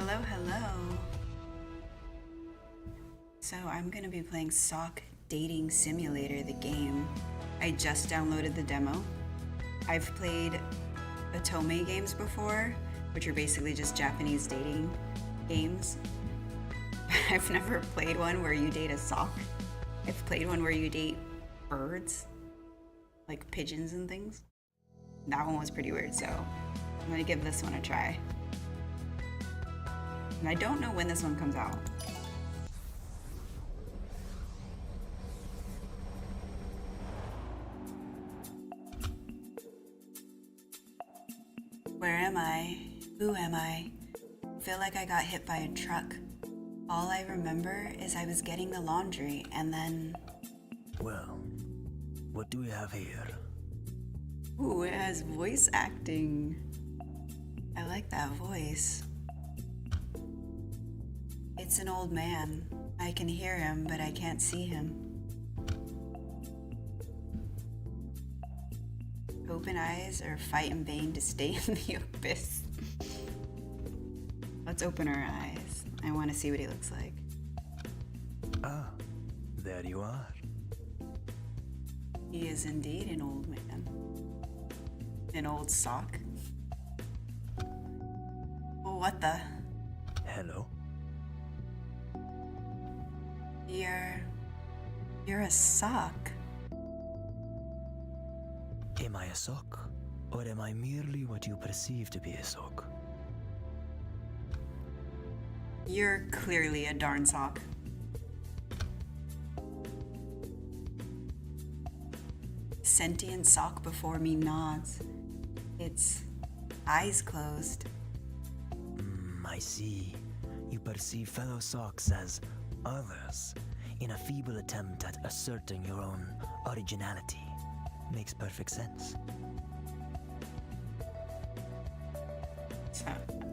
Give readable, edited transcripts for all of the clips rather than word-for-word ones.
Hello, hello. So I'm gonna be playing Sock Dating Simulator, the game. I just downloaded the demo. I've played Otome games before, which are basically just Japanese dating games. I've never played one where you date a sock. I've played one where you date birds, like pigeons and things. That one was pretty weird, so I'm gonna give this one a try. And I don't know when this one comes out. Where am I? Who am I? Feel like I got hit by a truck. All I remember is I was getting the laundry and then... Well, what do we have here? Ooh, it has voice acting. I like that voice. It's an old man. I can hear him, but I can't see him. Open eyes or fight in vain to stay in the abyss. Let's open our eyes. I want to see what he looks like. Ah, there you are. He is indeed an old man. An old sock. Oh, what the? Hello? You're a sock. Am I a sock? Or am I merely what you perceive to be a sock? You're clearly a darn sock. Sentient sock before me nods. Its eyes closed. I see. You perceive fellow socks as others in a feeble attempt at asserting your own originality. Makes perfect sense. So,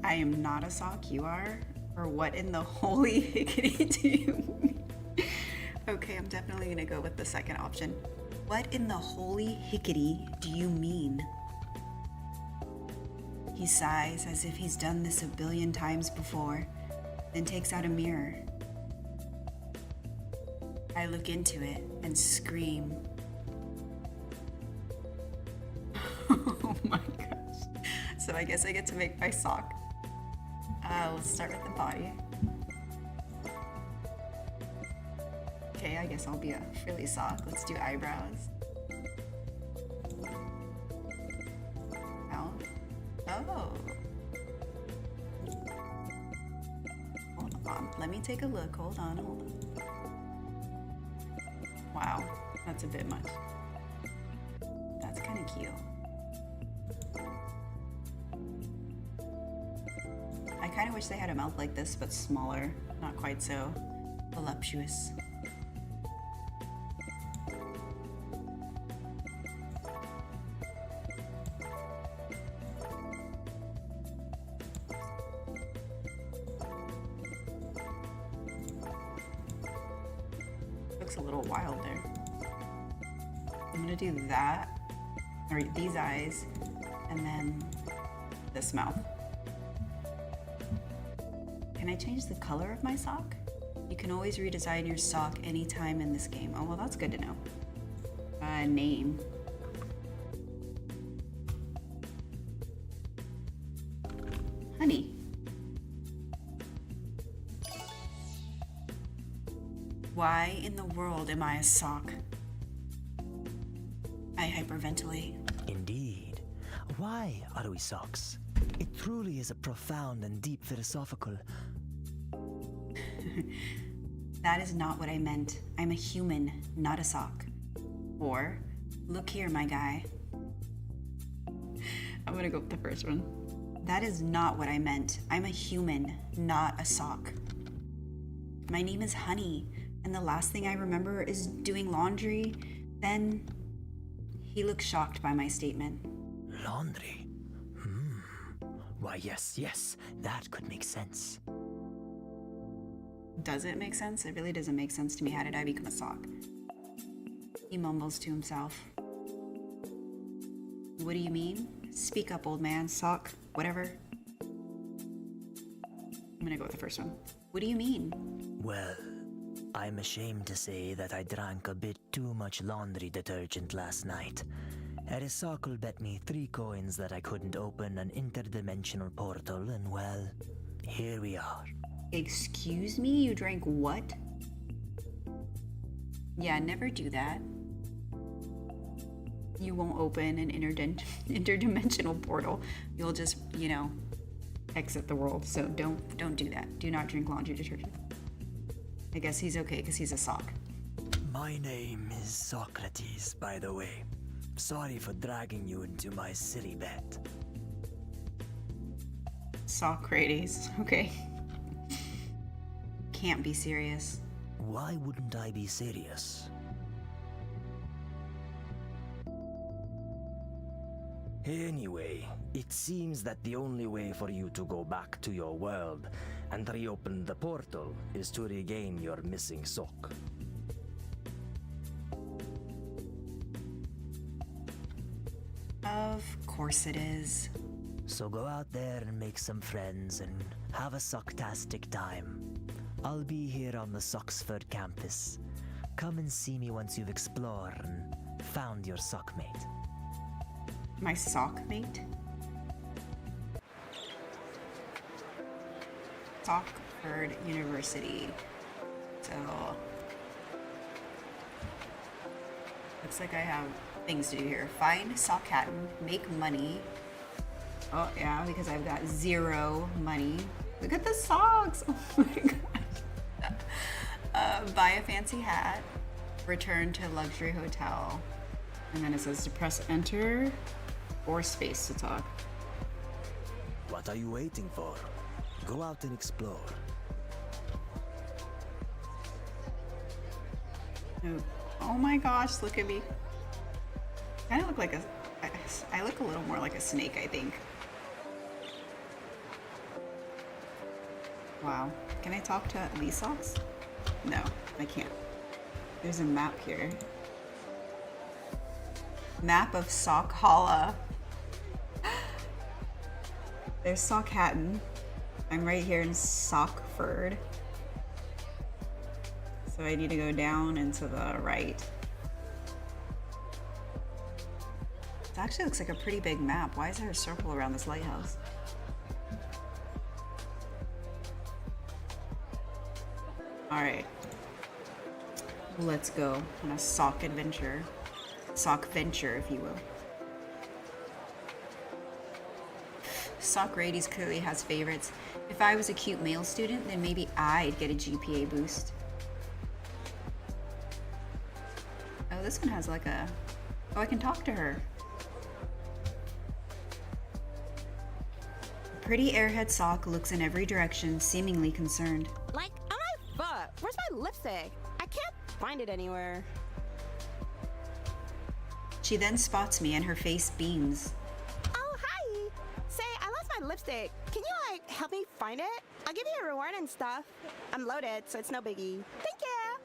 I am not a sock, you are? Or what in the holy hickety do you mean? Okay, I'm definitely gonna go with the second option. What in the holy hickety do you mean? He sighs as if he's done this a billion times before, then takes out a mirror. I look into it and scream. Oh my gosh. So I guess I get to make my sock. Let's start with the body. Okay, I guess I'll be a frilly sock. Let's do eyebrows. Out. Oh. Hold on. Let me take a look. Hold on, hold on. Wow, that's a bit much. That's kind of cute. I kind of wish they had a mouth like this, but smaller. Not quite so voluptuous. Looks a little wild there. I'm gonna do that, or these eyes, and then this mouth. Can I change the color of my sock? You can always redesign your sock anytime in this game. Oh, well, that's good to know. Name. Hunni. Why in the world am I a sock? I hyperventilate. Indeed. Why are we socks? It truly is a profound and deep philosophical... That is not what I meant. I'm a human, not a sock. Or, look here, my guy. I'm gonna go with the first one. That is not what I meant. I'm a human, not a sock. My name is Hunni, and the last thing I remember is doing laundry. Then, he looks shocked by my statement. Laundry? Why, yes, that could make sense. Does it make sense? It really doesn't make sense to me. How did I become a sock? He mumbles to himself. What do you mean? Speak up, old man, sock, whatever. I'm gonna go with the first one. What do you mean? Well, I'm ashamed to say that I drank a bit too much laundry detergent last night. Aristotle bet me 3 coins that I couldn't open an interdimensional portal, and well, here we are. Excuse me? You drank what? Yeah, never do that. You won't open an interdimensional portal. You'll just, you know, exit the world. So don't do that. Do not drink laundry detergent. I guess he's okay because he's a sock. My name is Socrates, by the way. Sorry for dragging you into my silly bet. Socrates. Okay. Can't be serious. Why wouldn't I be serious? Anyway, it seems that the only way for you to go back to your world and reopen the portal is to regain your missing sock. Of course it is. So go out there and make some friends and have a socktastic time. I'll be here on the Soxford campus. Come and see me once you've explored and found your sockmate. My sockmate? Sockford University. So looks like I have things to do here. Find Sock Hatton, make money. Oh yeah, because I've got 0 money. Look at the socks! Oh my gosh. Buy a fancy hat. Return to luxury hotel. And then it says to press enter or space to talk. What are you waiting for? Go out and explore. Oh my gosh, look at me. I look like I look a little more like a snake, I think. Wow. Can I talk to these socks? No, I can't. There's a map here. Map of Sock Holla. There's Sock Hatton. I'm right here in Sockford. So I need to go down and to the right. It actually looks like a pretty big map. Why is there a circle around this lighthouse? Alright. Let's go on a sock adventure. Sock venture, if you will. Socrates clearly has favorites. If I was a cute male student, then maybe I'd get a GPA boost. Oh, this one has like a... Oh, I can talk to her. Pretty airhead sock looks in every direction, seemingly concerned. Like, on my foot. Where's my lipstick? I can't find it anywhere. She then spots me and her face beams. Oh, hi. Say, I lost my lipstick. Can you, like, help me find it? I'll give you a reward and stuff. I'm loaded, so it's no biggie. Thank you.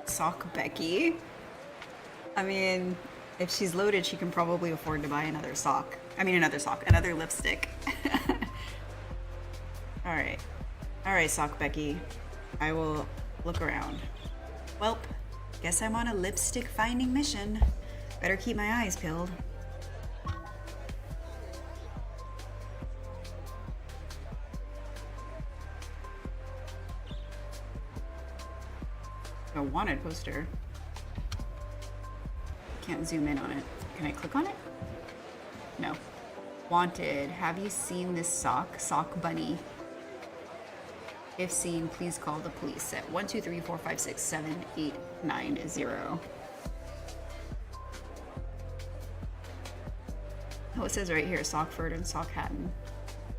Sock Becky. I mean, if she's loaded, she can probably afford to buy another sock. I mean, another lipstick. Alright. Alright, Sock Becky. I will look around. Welp, guess I'm on a lipstick finding mission. Better keep my eyes peeled. A wanted poster. Can't zoom in on it. Can I click on it? No. Wanted. Have you seen this sock? Sock bunny. If seen, please call the police at 1-2-3-4-5-6-7-8-9-0. Oh, it says right here, Sockford and Sock Hatton.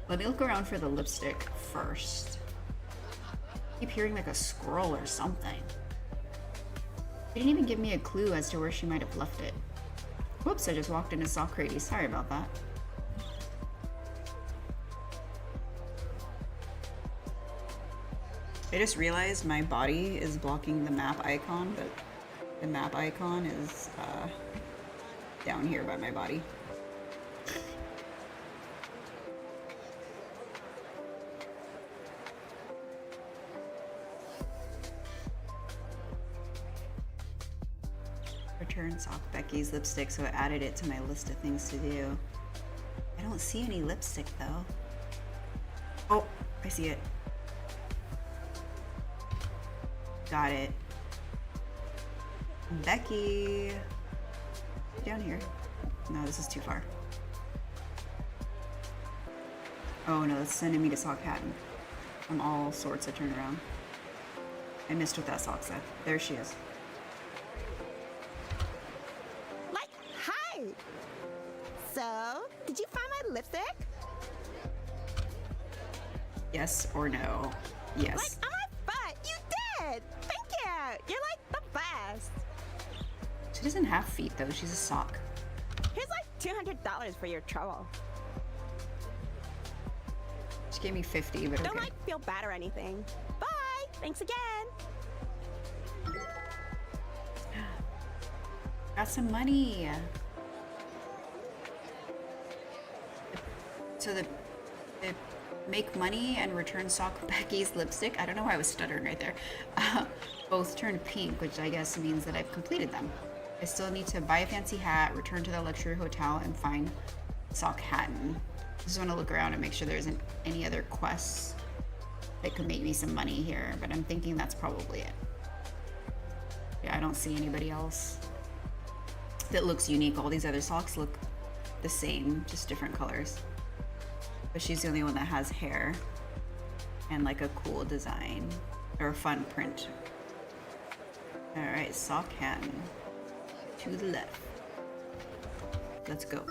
Let me look around for the lipstick first. I keep hearing like a squirrel or something. They didn't even give me a clue as to where she might have left it. Whoops, I just walked into Socrates. Sorry about that. I just realized my body is blocking the map icon, but the map icon is down here by my body. Return sock Becky's lipstick, so it added it to my list of things to do. I don't see any lipstick though. Oh, I see it. Got it. Becky. Down here. No, this is too far. Oh no, it's sending me to Sock Hatton. I'm all sorts of turn around. I missed what that sock said. There she is. Like, hi! So, did you find my lipstick? Yes or no? Yes. Like, on my butt! You did! Thank you! You're like the best! She doesn't have feet though, she's a sock. Here's like $200 for your trouble. She gave me 50, but Don't okay. like feel bad or anything. Bye! Thanks again! Got some money. So the make money and return sock Becky's lipstick. I don't know why I was stuttering right there. Both turned pink, which I guess means that I've completed them. I still need to buy a fancy hat, return to the luxury hotel, and find Sock Hatton. Just want to look around and make sure there isn't any other quests that could make me some money here, but I'm thinking that's probably it. Yeah, I don't see anybody else that looks unique. All these other socks look the same, just different colors. But she's the only one that has hair and like a cool design or a fun print. All right, Sock Hatton to the left. Let's go.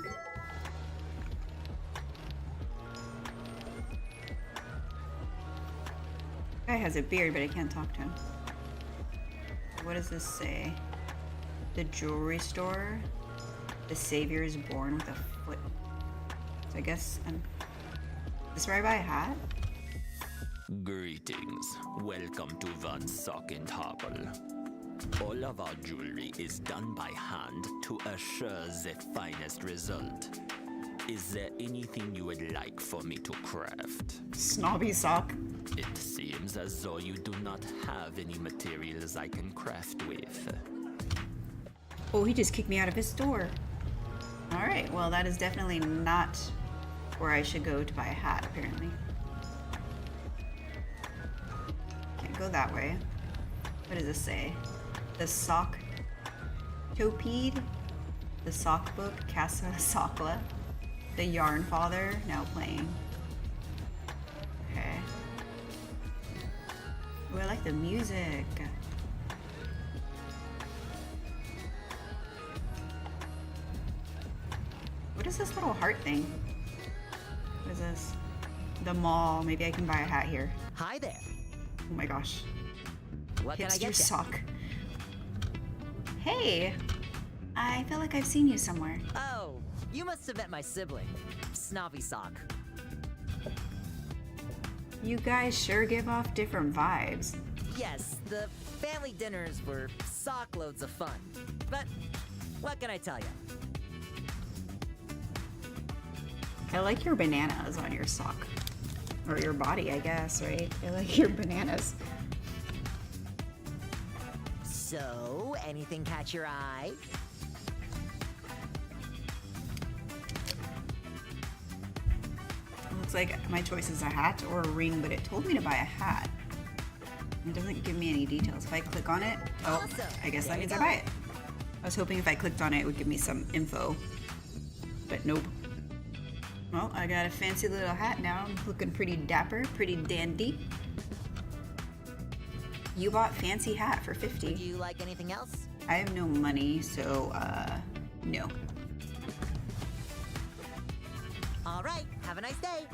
Guy has a beard, but I can't talk to him. What does this say? The jewelry store. The savior is born with a foot. So I guess is this where I buy a hat? Greetings. Welcome to Van Sockentafel. All of our jewelry is done by hand to assure the finest result. Is there anything you would like for me to craft? Snobby sock. It seems as though you do not have any materials I can craft with. Oh, he just kicked me out of his store. All right, well, that is definitely not where I should go to buy a hat, apparently. Can't go that way. What does this say? The sock Topede, the sock book, Casa Sockla, the Yarn Father, now playing. Okay. Oh, I like the music. What is this little heart thing? What is this? The mall. Maybe I can buy a hat here. Hi there. Oh my gosh. What can I Hipster get you? sock. Hey! I feel like I've seen you somewhere. Oh, you must have met my sibling, Snobby Sock. You guys sure give off different vibes. Yes, the family dinners were sock loads of fun. But what can I tell you? I like your bananas on your sock. Or your body, I guess, right? I like your bananas. So, anything catch your eye? Looks like my choice is a hat or a ring, but it told me to buy a hat. It doesn't give me any details. If I click on it, oh, Awesome. I guess There that you means I go. buy it. I was hoping if I clicked on it, it would give me some info, but nope. Well, I got a fancy little hat now. I'm looking pretty dapper, pretty dandy. You bought fancy hat for 50. Would you like anything else? I have no money, so, no. All right, have a nice day.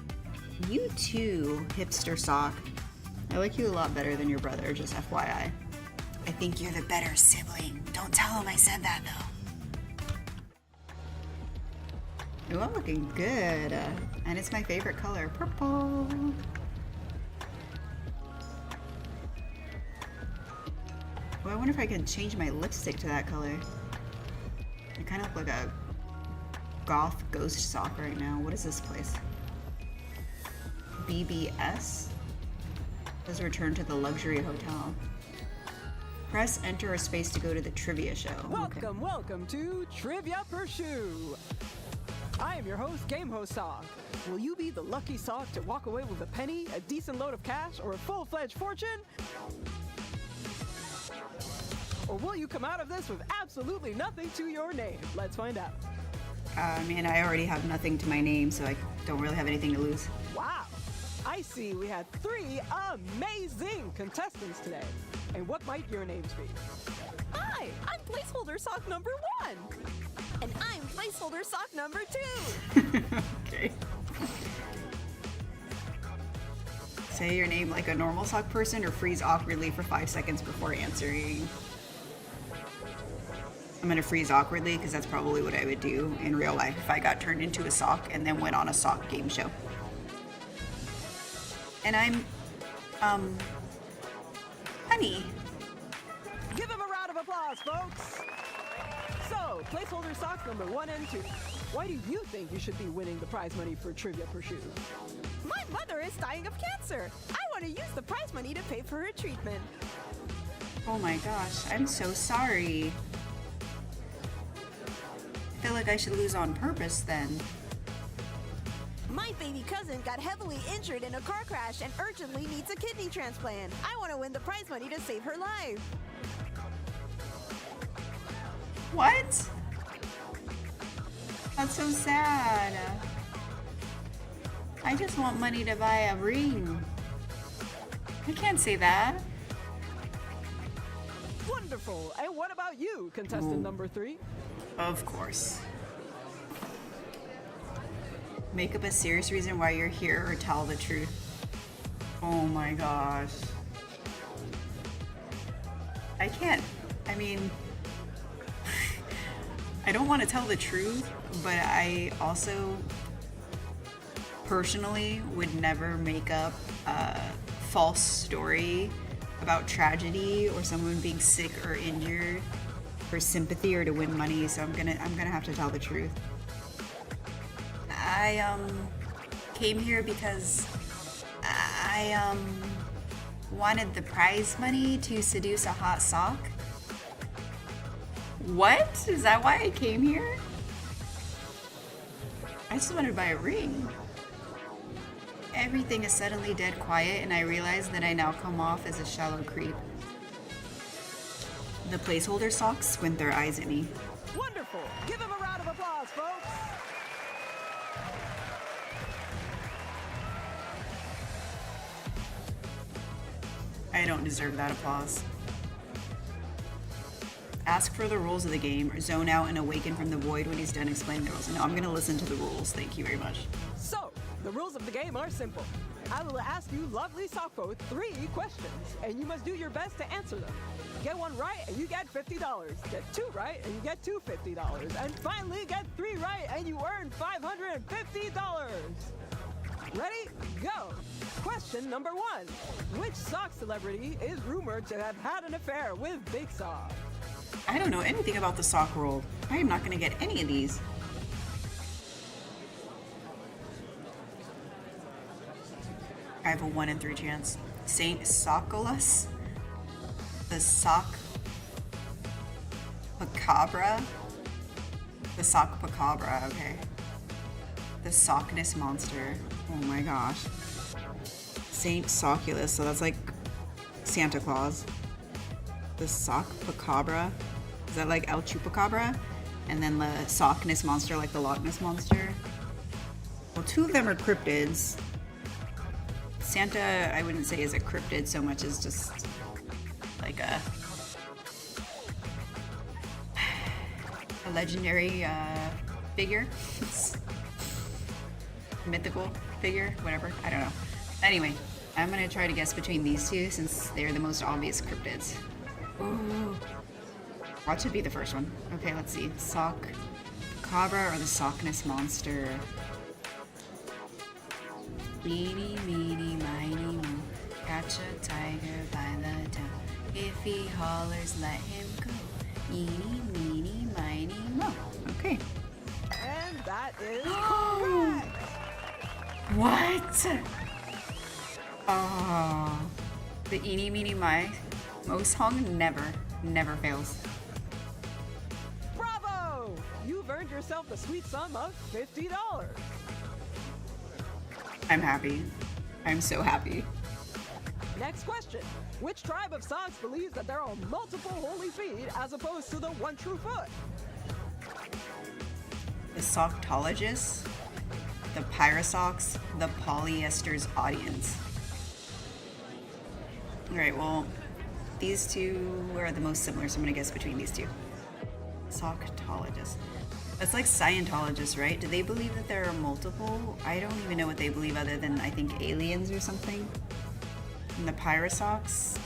You too, hipster sock. I like you a lot better than your brother, just FYI. I think you're the better sibling. Don't tell him I said that, though. Ooh, I'm looking good. And it's my favorite color, purple. Well, I wonder if I can change my lipstick to that color. I kind of look like a goth ghost sock right now. What is this place? BBS? Let's return to the luxury hotel. Press enter or space to go to the trivia show. Okay. Welcome to Trivia Per Shoe. I am your host, Game Host Sock. Will you be the lucky sock to walk away with a penny, a decent load of cash, or a full-fledged fortune? Or will you come out of this with absolutely nothing to your name? Let's find out. Man, I already have nothing to my name, so I don't really have anything to lose. Wow! I see we had 3 amazing contestants today. And what might your names be? Hi, I'm placeholder sock number 1. And I'm placeholder sock number 2. Okay. Say your name like a normal sock person or freeze awkwardly for 5 seconds before answering. I'm gonna freeze awkwardly because that's probably what I would do in real life if I got turned into a sock and then went on a sock game show. And I'm, Hunni. Give him a round of applause, folks! So, placeholder socks number 1 and 2. Why do you think you should be winning the prize money for Trivia Per Shoe? My mother is dying of cancer. I want to use the prize money to pay for her treatment. Oh my gosh, I'm so sorry. I feel like I should lose on purpose then. My baby cousin got heavily injured in a car crash and urgently needs a kidney transplant. I want to win the prize money to save her life. What? That's so sad. I just want money to buy a ring. I can't say that. Wonderful! And what about you, contestant number 3? Of course. Make up a serious reason why you're here or tell the truth. Oh my gosh. I can't. I mean, I don't want to tell the truth, but I also personally would never make up a false story about tragedy or someone being sick or injured for sympathy or to win money, so I'm gonna have to tell the truth. I came here because I wanted the prize money to seduce a hot sock. What? Is that why I came here? I just wanted to buy a ring. Everything is suddenly dead quiet, and I realize that I now come off as a shallow creep. The placeholder socks squint their eyes at me. Wonderful! Give him a round of applause, folks! I don't deserve that applause. Ask for the rules of the game, or zone out and awaken from the void when he's done explaining the rules. No, I'm gonna listen to the rules. Thank you very much. So, the rules of the game are simple. I will ask you lovely sockfolk 3 questions, and you must do your best to answer them. Get 1 right, and you get $50. Get 2 right, and you get $250. And finally, get 3 right, and you earn $550. Ready? Go! Question number 1. Which sock celebrity is rumored to have had an affair with Big Sock? I don't know anything about the sock world. I am not gonna get any of these. I have a 1 in 3 chance. Saint Socolus? The Sock Pacabra? The Sock Pacabra, okay. The Sockness Monster. Oh my gosh. Saint Soculus, so that's like Santa Claus. The Sock Pacabra. Is that like El Chupacabra? And then the Sockness Monster, like the Loch Ness Monster. Well, 2 of them are cryptids. Santa, I wouldn't say is a cryptid so much as just like a legendary figure. Mythical figure, whatever. I don't know. Anyway, I'm gonna try to guess between these 2 since they're the most obvious cryptids. Ooh. Watch it be the first one. Okay, let's see. Sock Cabra or the Sockness Monster? Eeny, meeny, miny, mo. Catch a tiger by the tail. If he hollers, let him go. Eeny, meeny, miny, mo. Okay. And that is correct! What? Oh. The eeny, meeny, mo song? Never. Never fails. Bravo! You've earned yourself the sweet sum of $50. I'm happy. I'm so happy. Next question. Which tribe of socks believes that there are multiple holy feet as opposed to the one true foot? The Soctologists, the Pyrosocs, the Polyesters audience. Alright, well, these two are the most similar, so I'm gonna guess between these two. Soctologists. That's like Scientologists, right? Do they believe that there are multiple? I don't even know what they believe other than, I think, aliens or something. And the Pyrosocs.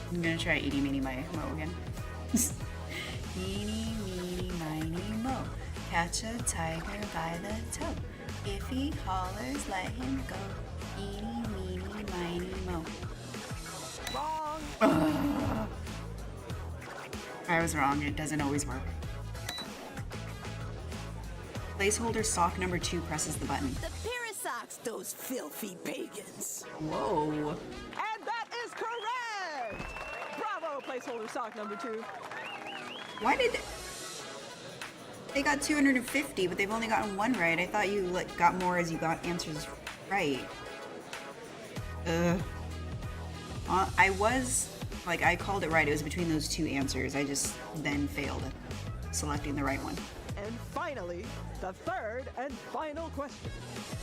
I'm gonna try eeny, meeny, miny, mo again. Eeny, meeny, miny, mo. Catch a tiger by the toe. If he hollers, let him go. Eeny, meeny, miny, mo. Wrong. I was wrong. It doesn't always work. Placeholder sock number 2 presses the button. The Pyrosocs, those filthy pagans. Whoa. And that is correct! Bravo, placeholder sock number 2. Why did... They got 250, but they've only gotten one right. I thought you got more as you got answers right. Ugh. I was... I called it right. It was between those two answers. I just then failed at selecting the right one. And finally, the third and final question.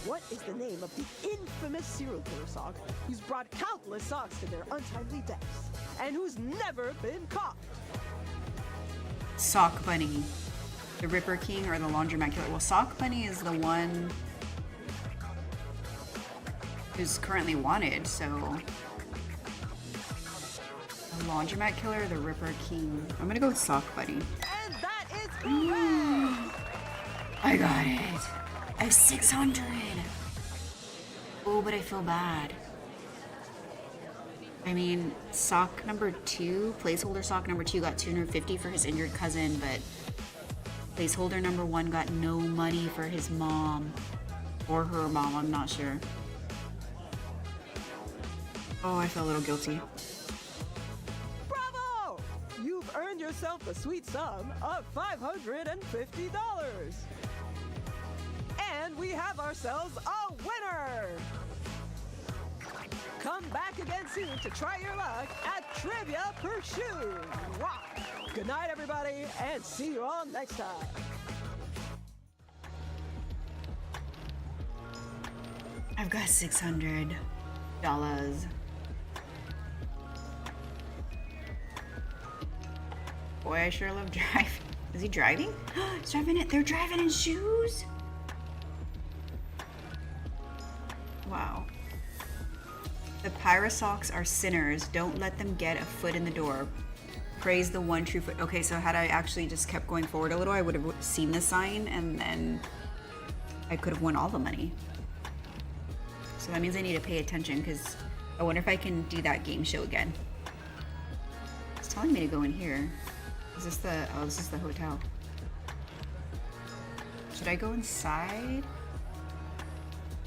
What is the name of the infamous serial killer sock who's brought countless socks to their untimely deaths and who's never been caught? Sock Bunny. The Ripper King or the Laundromat Killer. Well, Sock Bunny is the one who's currently wanted, so... The Laundromat Killer or the Ripper King? I'm gonna go with Sock Bunny. And that is correct! I got it. I have 600. Oh, but I feel bad. I mean, sock number 2, placeholder sock number 2 got 250 for his injured cousin, but placeholder number 1 got no money for his mom. Or her mom, I'm not sure. Oh, I feel a little guilty. Bravo! You've earned yourself the sweet sum of $550. And we have ourselves a winner! Come back again soon to try your luck at Trivia Per Shoe. Wow. Good night, everybody, and see you all next time. I've got $600. Boy, I sure love driving. Is he driving? He's driving it. They're driving in shoes? Wow. The Pyrosocs are sinners. Don't let them get a foot in the door. Praise the one true foot. Okay, so had I actually just kept going forward a little, I would have seen the sign and then I could have won all the money. So that means I need to pay attention because I wonder if I can do that game show again. It's telling me to go in here. Is this the, oh, this is the hotel. Should I go inside?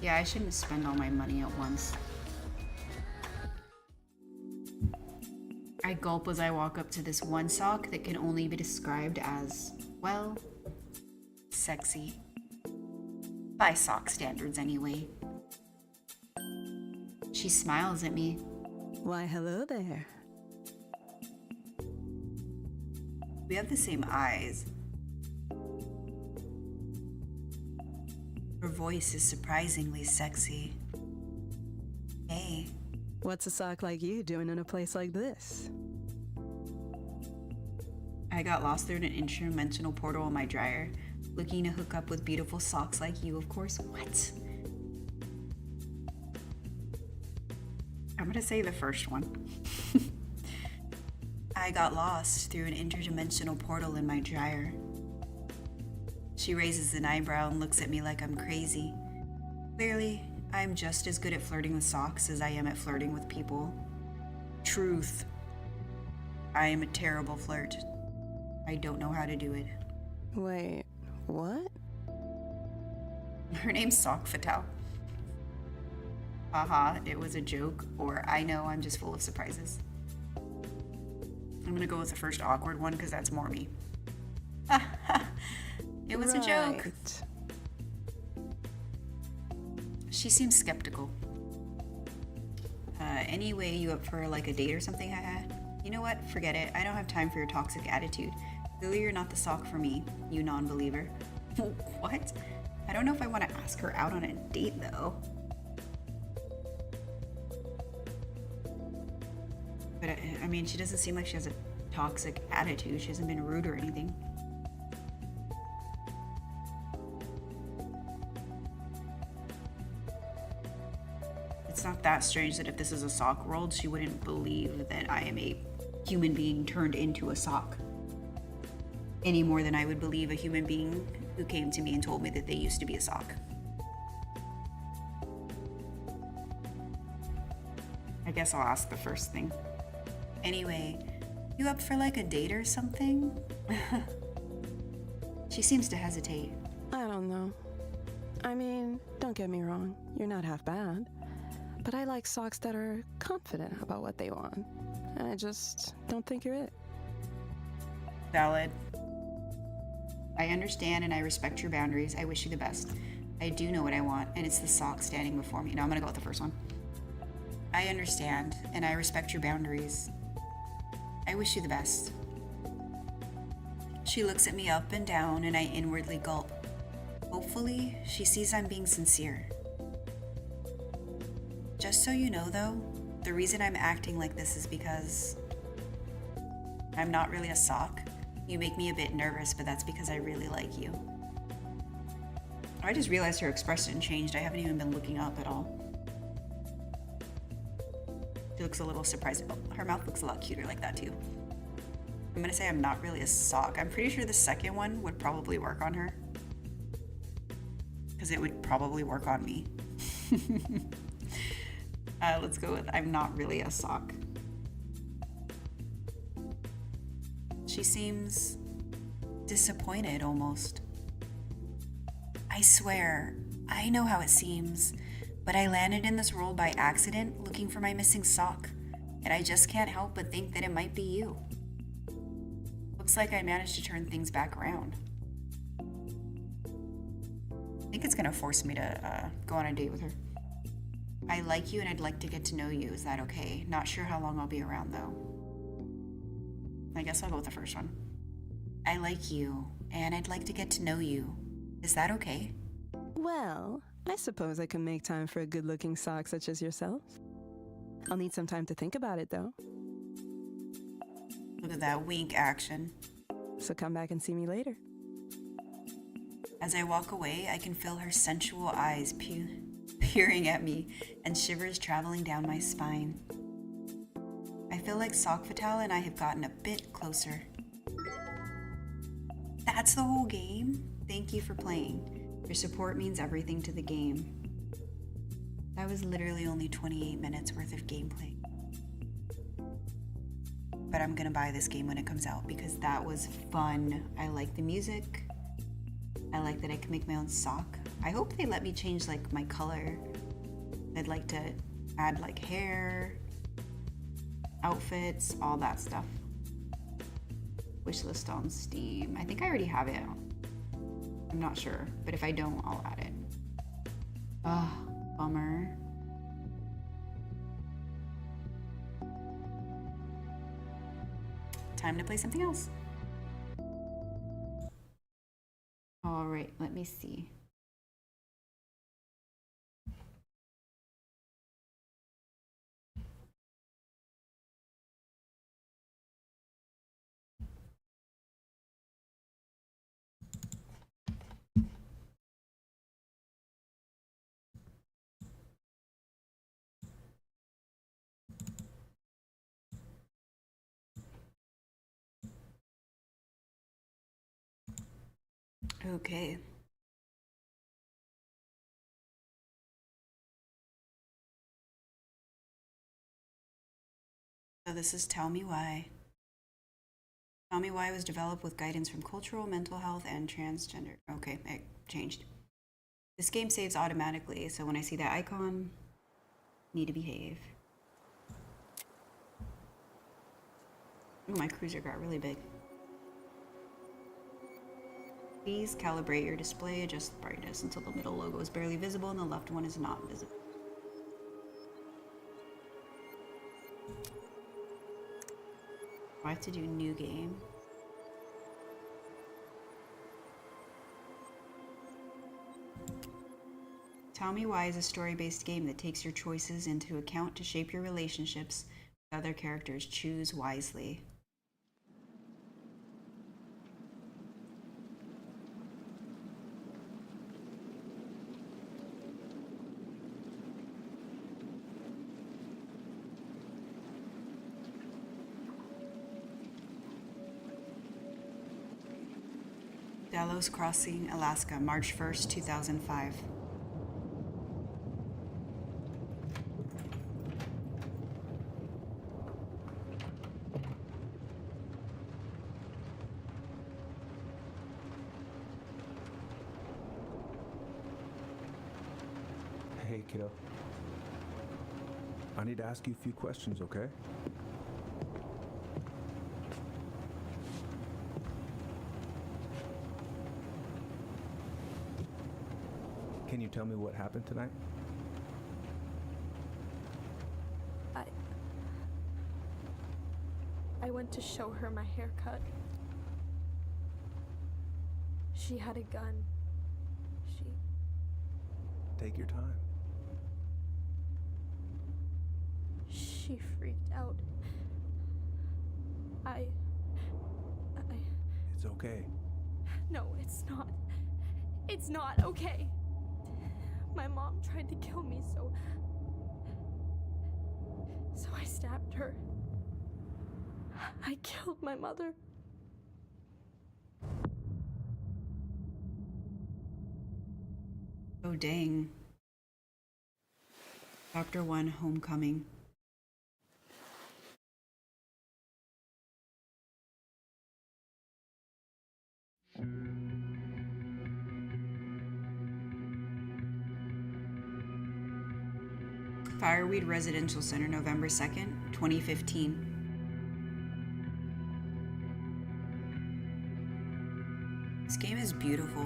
Yeah, I shouldn't spend all my money at once. I gulp as I walk up to this one sock that can only be described as, well, sexy. By sock standards, anyway. She smiles at me. Why, hello there. We have the same eyes. Her voice is surprisingly sexy. Hey. What's a sock like you doing in a place like this? I got lost through an interdimensional portal in my dryer, looking to hook up with beautiful socks like you, of course. What? I'm gonna say the first one. I got lost through an interdimensional portal in my dryer. She raises an eyebrow and looks at me like I'm crazy. Clearly, I'm just as good at flirting with socks as I am at flirting with people. Truth. I am a terrible flirt. I don't know how to do it. Wait, what? Her name's Sock Fatal. haha, it was a joke, or I know I'm just full of surprises. I'm gonna go with the first awkward one because that's more me. It was a joke. Right. She seems skeptical. Anyway, you up for like a date or something? Haha. You know what? Forget it. I don't have time for your toxic attitude. Clearly you're not the sock for me, you non-believer. What? I don't know if I want to ask her out on a date though. But I mean, she doesn't seem like she has a toxic attitude. She hasn't been rude or anything. It's not that strange that if this is a sock world, she wouldn't believe that I am a human being turned into a sock. Any more than I would believe a human being who came to me and told me that they used to be a sock. I guess I'll ask the first thing. Anyway, you up for like a date or something? She seems to hesitate. I don't know. I mean, don't get me wrong, you're not half bad. But I like socks that are confident about what they want. And I just don't think you're it. Valid. I understand and I respect your boundaries. I wish you the best. I do know what I want, and it's the sock standing before me. No, I'm gonna go with the first one. I understand and I respect your boundaries. I wish you the best. She looks at me up and down, and I inwardly gulp. Hopefully, she sees I'm being sincere. Just so you know, though, the reason I'm acting like this is because I'm not really a sock. You make me a bit nervous, but that's because I really like you. I just realized her expression changed. I haven't even been looking up at all. She looks a little surprised. Oh, her mouth looks a lot cuter like that too. I'm gonna say I'm not really a sock. I'm pretty sure the second one would probably work on her. Because it would probably work on me. Let's go with I'm not really a sock. She seems disappointed almost. I swear, I know how it seems, but I landed in this role by accident looking for my missing sock, and I just can't help but think that it might be you. Looks like I managed to turn things back around. I think it's gonna force me to go on a date with her. I like you and I'd like to get to know you. Is that okay? Not sure how long I'll be around though. I guess I'll go with the first one. I like you and I'd like to get to know you. Is that okay? Well, I suppose I can make time for a good-looking sock such as yourself. I'll need some time to think about it, though. Look at that wink action. So come back and see me later. As I walk away, I can feel her sensual eyes peering at me and shivers traveling down my spine. I feel like Sock Fatale and I have gotten a bit closer. That's the whole game? Thank you for playing. Your support means everything to the game. That was literally only 28 minutes worth of gameplay. But I'm gonna buy this game when it comes out because that was fun. I like the music. I like that I can make my own sock. I hope they let me change like my color. I'd like to add like hair, outfits, all that stuff. Wishlist on Steam. I think I already have it. I'm not sure, but if I don't, I'll add it. Ah, bummer. Time to play something else. All right, let me see. Okay. So this is Tell Me Why. Tell Me Why was developed with guidance from cultural, mental health, and transgender. Okay, it changed. This game saves automatically, so when I see that icon, Need to behave. Ooh, my cruiser got really big. Please calibrate your display. Adjust the brightness until the middle logo is barely visible and the left one is not visible. I have to do new game. Tell Me Why is a story-based game that takes your choices into account to shape your relationships with other characters. Choose wisely. Delos Crossing, Alaska, March 1st, 2005. Hey, kiddo. I need to ask you a few questions, okay? Can you tell me what happened tonight? I went to show her my haircut. She had a gun. Take your time. She freaked out. It's okay. No, it's not. It's not okay. My mom tried to kill me, so I stabbed her. I killed my mother. Oh, dang. Chapter 1, Homecoming. Fireweed Residential Center, November 2nd, 2015. This game is beautiful.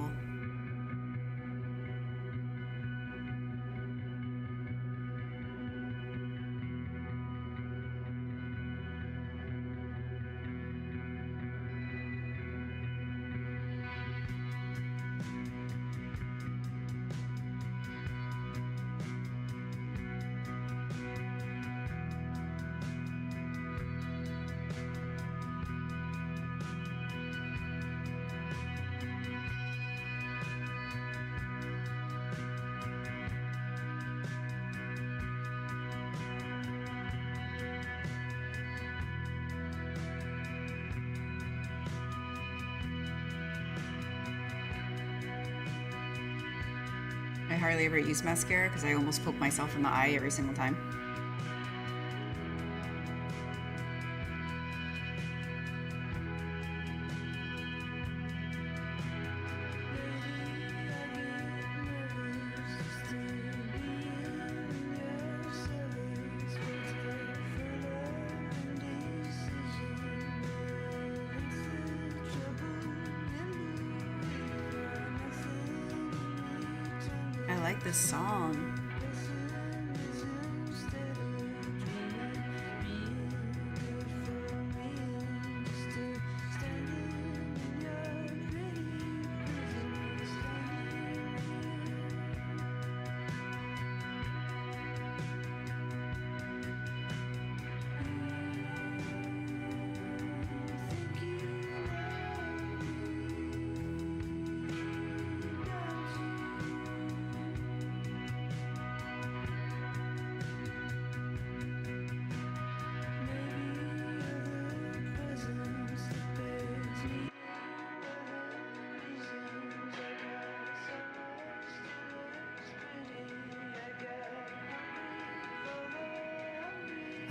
I hardly ever use mascara because I almost poke myself in the eye every single time. I like this song.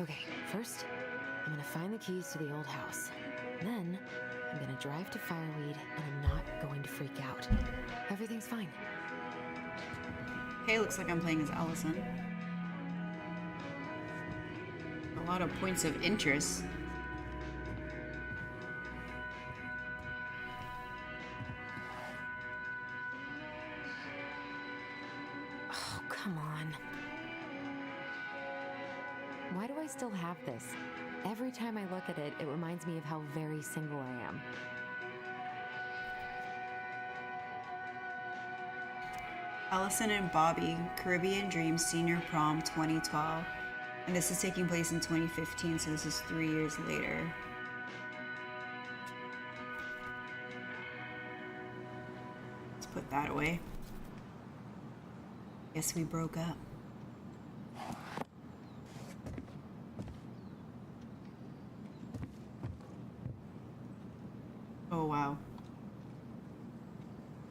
Okay, first, I'm gonna find the keys to the old house. Then, I'm gonna drive to Fireweed, and I'm not going to freak out. Everything's fine. Okay, looks like I'm playing as Allison. A lot of points of interest. Oh, come on. Why do I still have this? Every time I look at it, it reminds me of how very single I am. Allison and Bobby, Caribbean Dreams Senior Prom 2012. And this is taking place in 2015, so this is 3 years later. Let's put that away. Guess we broke up. Oh, wow.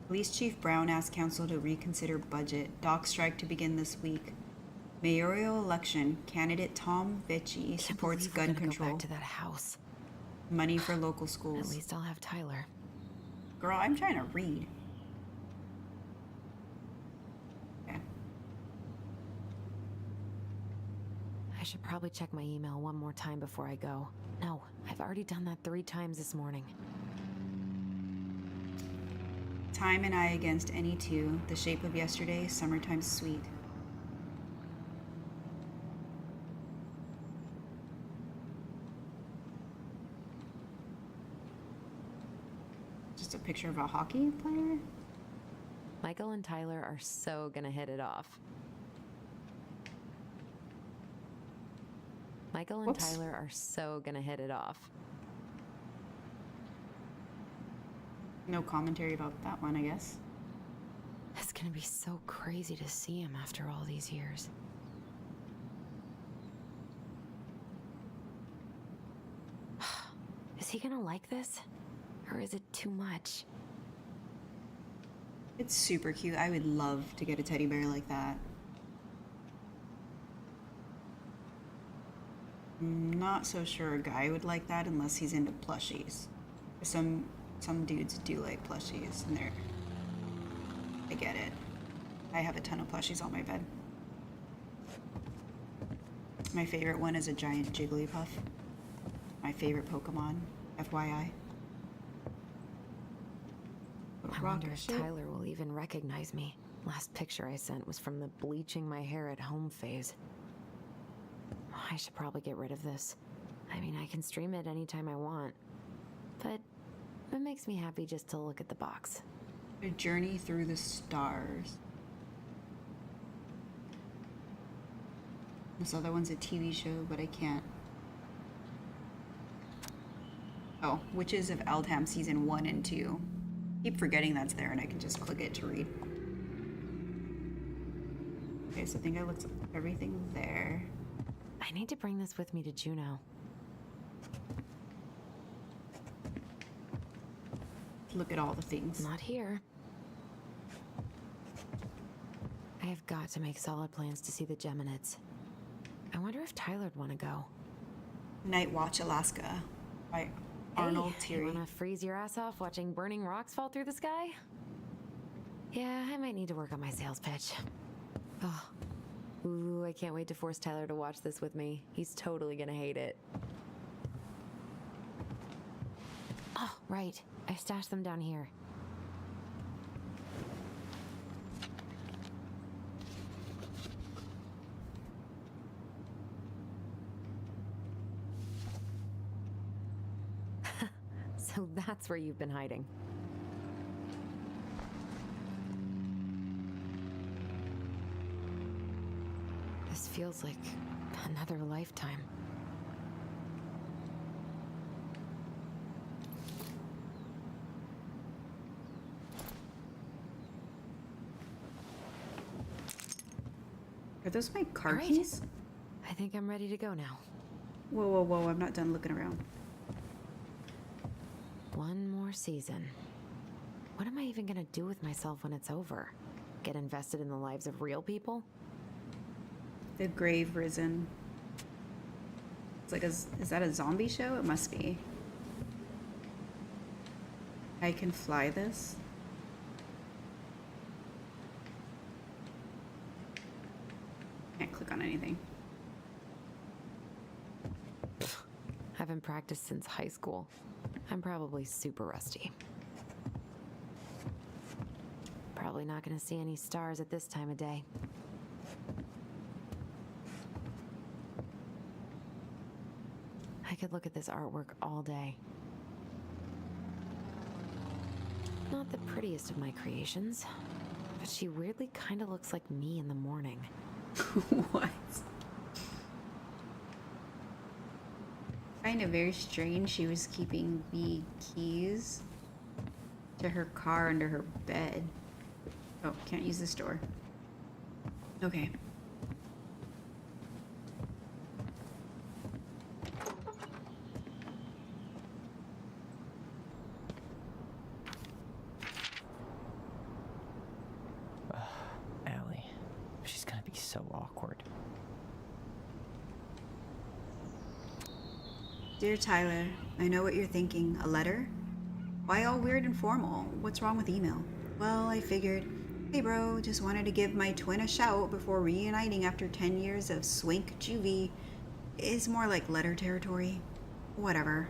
Police Chief Brown asked council to reconsider budget. Dock strike to begin this week. Mayoral election. Candidate Tom Vichy supports Can't believe we're gun gonna control. Go back to that house. Money for local At schools. least I'll have Tyler. Girl, I'm trying to read. Okay. I should probably check my email one more time before I go. No, I've already done that 3 times this morning. Time and I against any two. The shape of yesterday. Summertime sweet. Just a picture of a hockey player? Michael and Tyler are so gonna hit it off. Michael and Whoops. Tyler are so gonna hit it off. No commentary about that one, I guess. It's gonna be so crazy to see him after all these years. Is he gonna like this? Or is it too much? It's super cute. I would love to get a teddy bear like that. I'm not so sure a guy would like that unless he's into plushies. Some dudes do like plushies, and I get it. I have a ton of plushies on my bed. My favorite one is a giant Jigglypuff. My favorite Pokemon, FYI. I wonder if Tyler will even recognize me. Last picture I sent was from the bleaching my hair at home phase. I should probably get rid of this. I mean, I can stream it anytime I want. But it makes me happy just to look at the box. A Journey Through the Stars. This other one's a TV show, but I can't. Oh, Witches of Eldham Season 1 and 2. Keep forgetting that's there and I can just click it to read. Okay, so I think I looked at everything there. I need to bring this with me to Juneau. Look at all the things. Not here. I have got to make solid plans to see the Geminids. I wonder if Tyler'd want to go. Night Watch Alaska by Arnold Hey, Thierry. you wanna freeze your ass off watching burning rocks fall through the sky? Yeah, I might need to work on my sales pitch. Oh. Ooh, I can't wait to force Tyler to watch this with me. He's totally gonna hate it. Oh, right. I stashed them down here. So that's where you've been hiding. This feels like another lifetime. Are those my car Alright. keys? I think I'm ready to go now. Whoa, whoa, whoa, I'm not done looking around. One more season. What am I even gonna do with myself when it's over? Get invested in the lives of real people? The Grave Risen. It's like is that a zombie show? It must be. I can fly this. Can't click on anything. Haven't practiced since high school. I'm probably super rusty. Probably not gonna see any stars at this time of day. I could look at this artwork all day. Not the prettiest of my creations, but she weirdly kind of looks like me in the morning. What? I find it very strange she was keeping the keys to her car under her bed. Oh, can't use this door. Okay. Allie. She's gonna be so awkward. Dear Tyler, I know what you're thinking. A letter? Why all weird and formal? What's wrong with email? Well, I figured, hey bro, just wanted to give my twin a shout before reuniting after 10 years of swank juvie. Is more like letter territory. Whatever.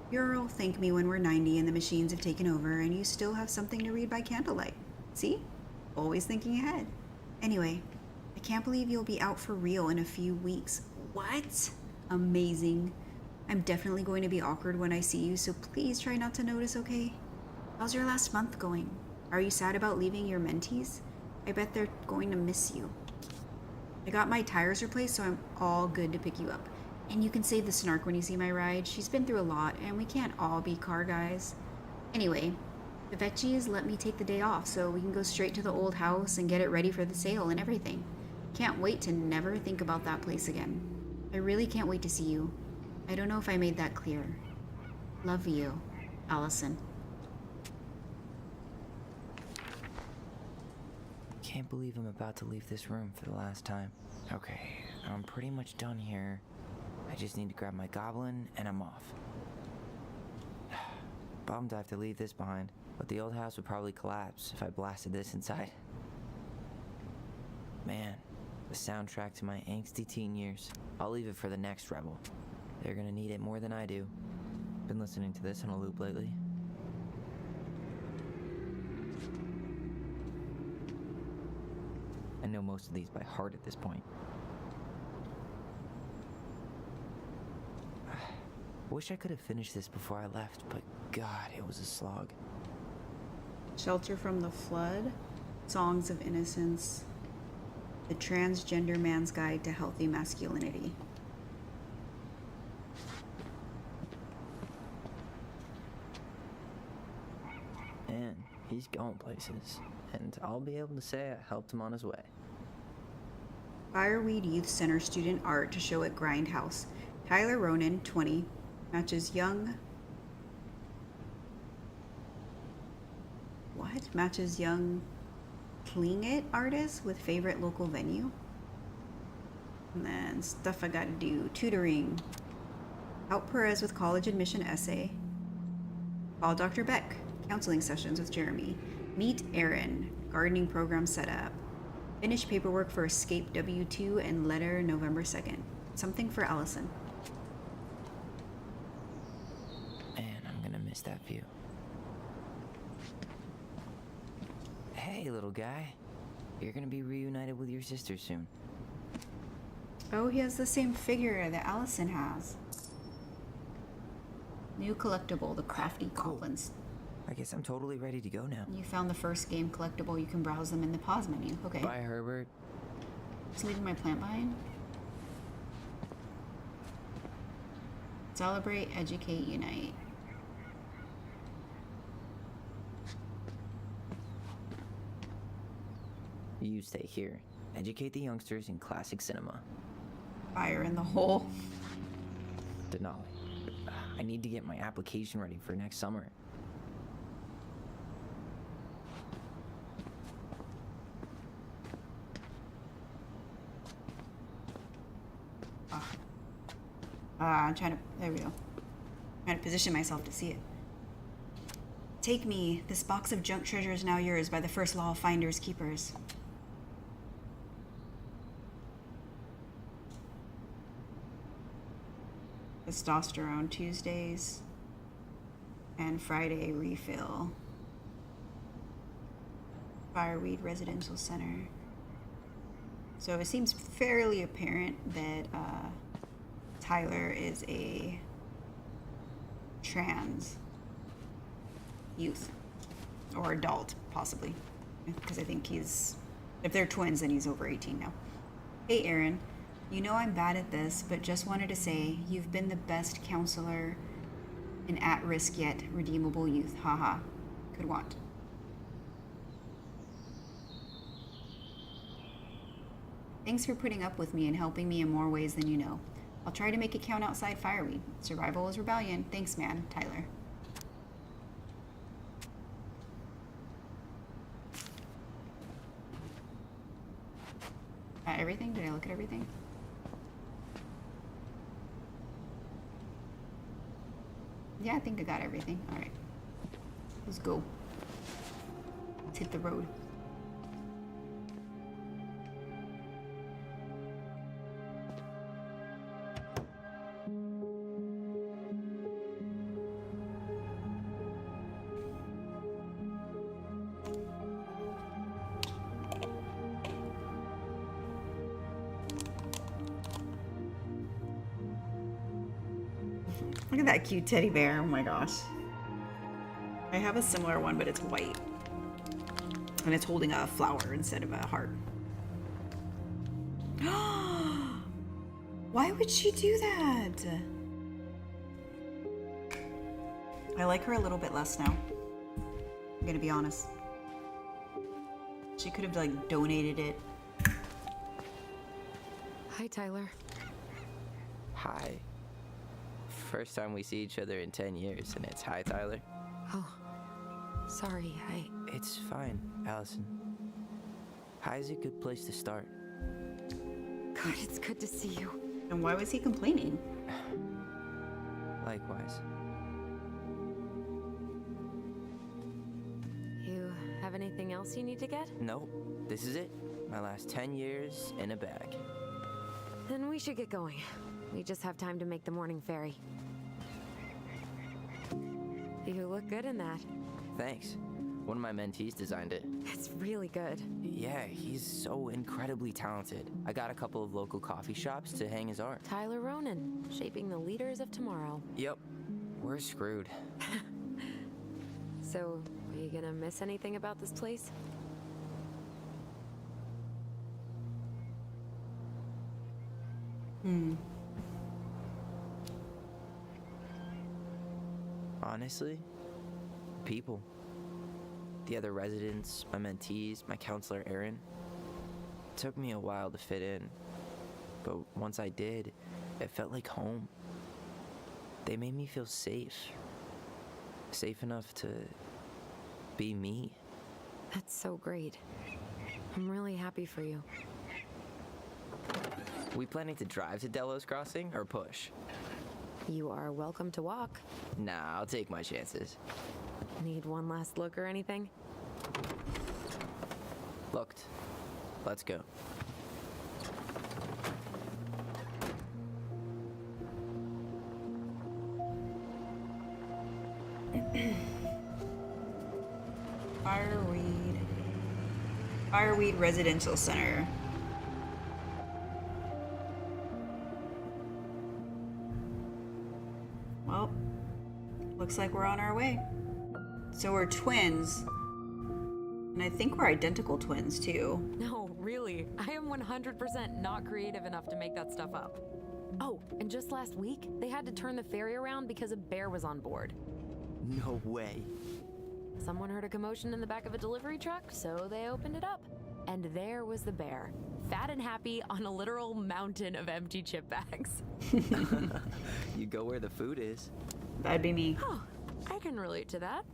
You'll thank me when we're 90 and the machines have taken over and you still have something to read by candlelight. See? Always thinking ahead. Anyway, I can't believe you'll be out for real in a few weeks. What? Amazing. I'm definitely going to be awkward when I see you, so please try not to notice, okay? How's your last month going? Are you sad about leaving your mentees? I bet they're going to miss you. I got my tires replaced, so I'm all good to pick you up. And you can save the snark when you see my ride. She's been through a lot, and we can't all be car guys. Anyway, the Vecchies let me take the day off, so we can go straight to the old house and get it ready for the sale and everything. Can't wait to never think about that place again. I really can't wait to see you. I don't know if I made that clear. Love you, Allison. Can't believe I'm about to leave this room for the last time. Okay, I'm pretty much done here. I just need to grab my goblin and I'm off. Bummed I have to leave this behind, but the old house would probably collapse if I blasted this inside. Man, the soundtrack to my angsty teen years. I'll leave it for the next rebel. They're gonna need it more than I do. Been listening to this on a loop lately. I know most of these by heart at this point. Wish I could have finished this before I left, but God, it was a slog. Shelter from the Flood, Songs of Innocence, The Transgender Man's Guide to Healthy Masculinity. And he's going places, and I'll be able to say I helped him on his way. Fireweed Youth Center student art to show at Grindhouse. Tyler Ronan, 20, matches young... What? Matches young Kling-It artist with favorite local venue. And then stuff I gotta do. Tutoring. Help Perez with college admission essay. Call Dr. Beck. Counseling sessions with Jeremy. Meet Aaron. Gardening program setup. Finish paperwork for Escape W2 and letter November 2nd. Something for Allison. Man, I'm gonna miss that view. Hey, little guy. You're gonna be reunited with your sister soon. Oh, he has the same figure that Allison has. New collectible, the Crafty Goblins. I guess I'm totally ready to go now. You found the first game collectible. You can browse them in the pause menu. Okay. Bye, Herbert. Just leaving my plant behind. Celebrate, educate, unite. You stay here. Educate the youngsters in classic cinema. Fire in the hole. Denali. I need to get my application ready for next summer. I'm trying to, there we go. Trying to position myself to see it. Take me. This box of junk treasure is now yours by the first law of finders keepers. Testosterone Tuesdays. And Friday refill. Fireweed Residential Center. So it seems fairly apparent that Tyler is a trans youth or adult, possibly, because I think he's, if they're twins, then he's over 18 now. Hey Aaron, you know I'm bad at this, but just wanted to say you've been the best counselor in at-risk yet redeemable youth. Haha. Could want. Thanks for putting up with me and helping me in more ways than you know. I'll try to make it count outside Fireweed. Survival is rebellion. Thanks, man. Tyler. Everything? Did I look at everything? Yeah, I think I got everything. Alright. Let's go. Let's hit the road. Look at that cute teddy bear. Oh my gosh. I have a similar one, but it's white. And it's holding a flower instead of a heart. Why would she do that? I like her a little bit less now. I'm gonna be honest. She could have like donated it. Hi, Tyler. Hi. First time we see each other in 10 years, and it's hi, Tyler. Oh, sorry, It's fine, Allison. Hi is a good place to start. God, it's good to see you. And why was he complaining? Likewise. You have anything else you need to get? Nope, this is it. My last 10 years in a bag. Then we should get going. We just have time to make the morning ferry. You look good in that. Thanks. One of my mentees designed it. It's really good. Yeah, he's so incredibly talented. I got a couple of local coffee shops to hang his art. Tyler Ronan, shaping the leaders of tomorrow. Yep, we're screwed. So, are you gonna miss anything about this place? Honestly, people. The other residents, my mentees, my counselor Aaron. It took me a while to fit in, but once I did, it felt like home. They made me feel safe. Safe enough to be me. That's so great. I'm really happy for you. We planning to drive to Delos Crossing or push? You are welcome to walk. Nah, I'll take my chances. Need one last look or anything? Looked. Let's go. Fireweed Residential Center. Well, looks like we're on our way. So we're twins. And I think we're identical twins too. No, really. I am 100% not creative enough to make that stuff up. Oh, and just last week, they had to turn the ferry around because a bear was on board. No way. Someone heard a commotion in the back of a delivery truck, so they opened it up. And there was the bear, fat and happy on a literal mountain of empty chip bags. You go where the food is. That'd be me. Oh, I can relate to that.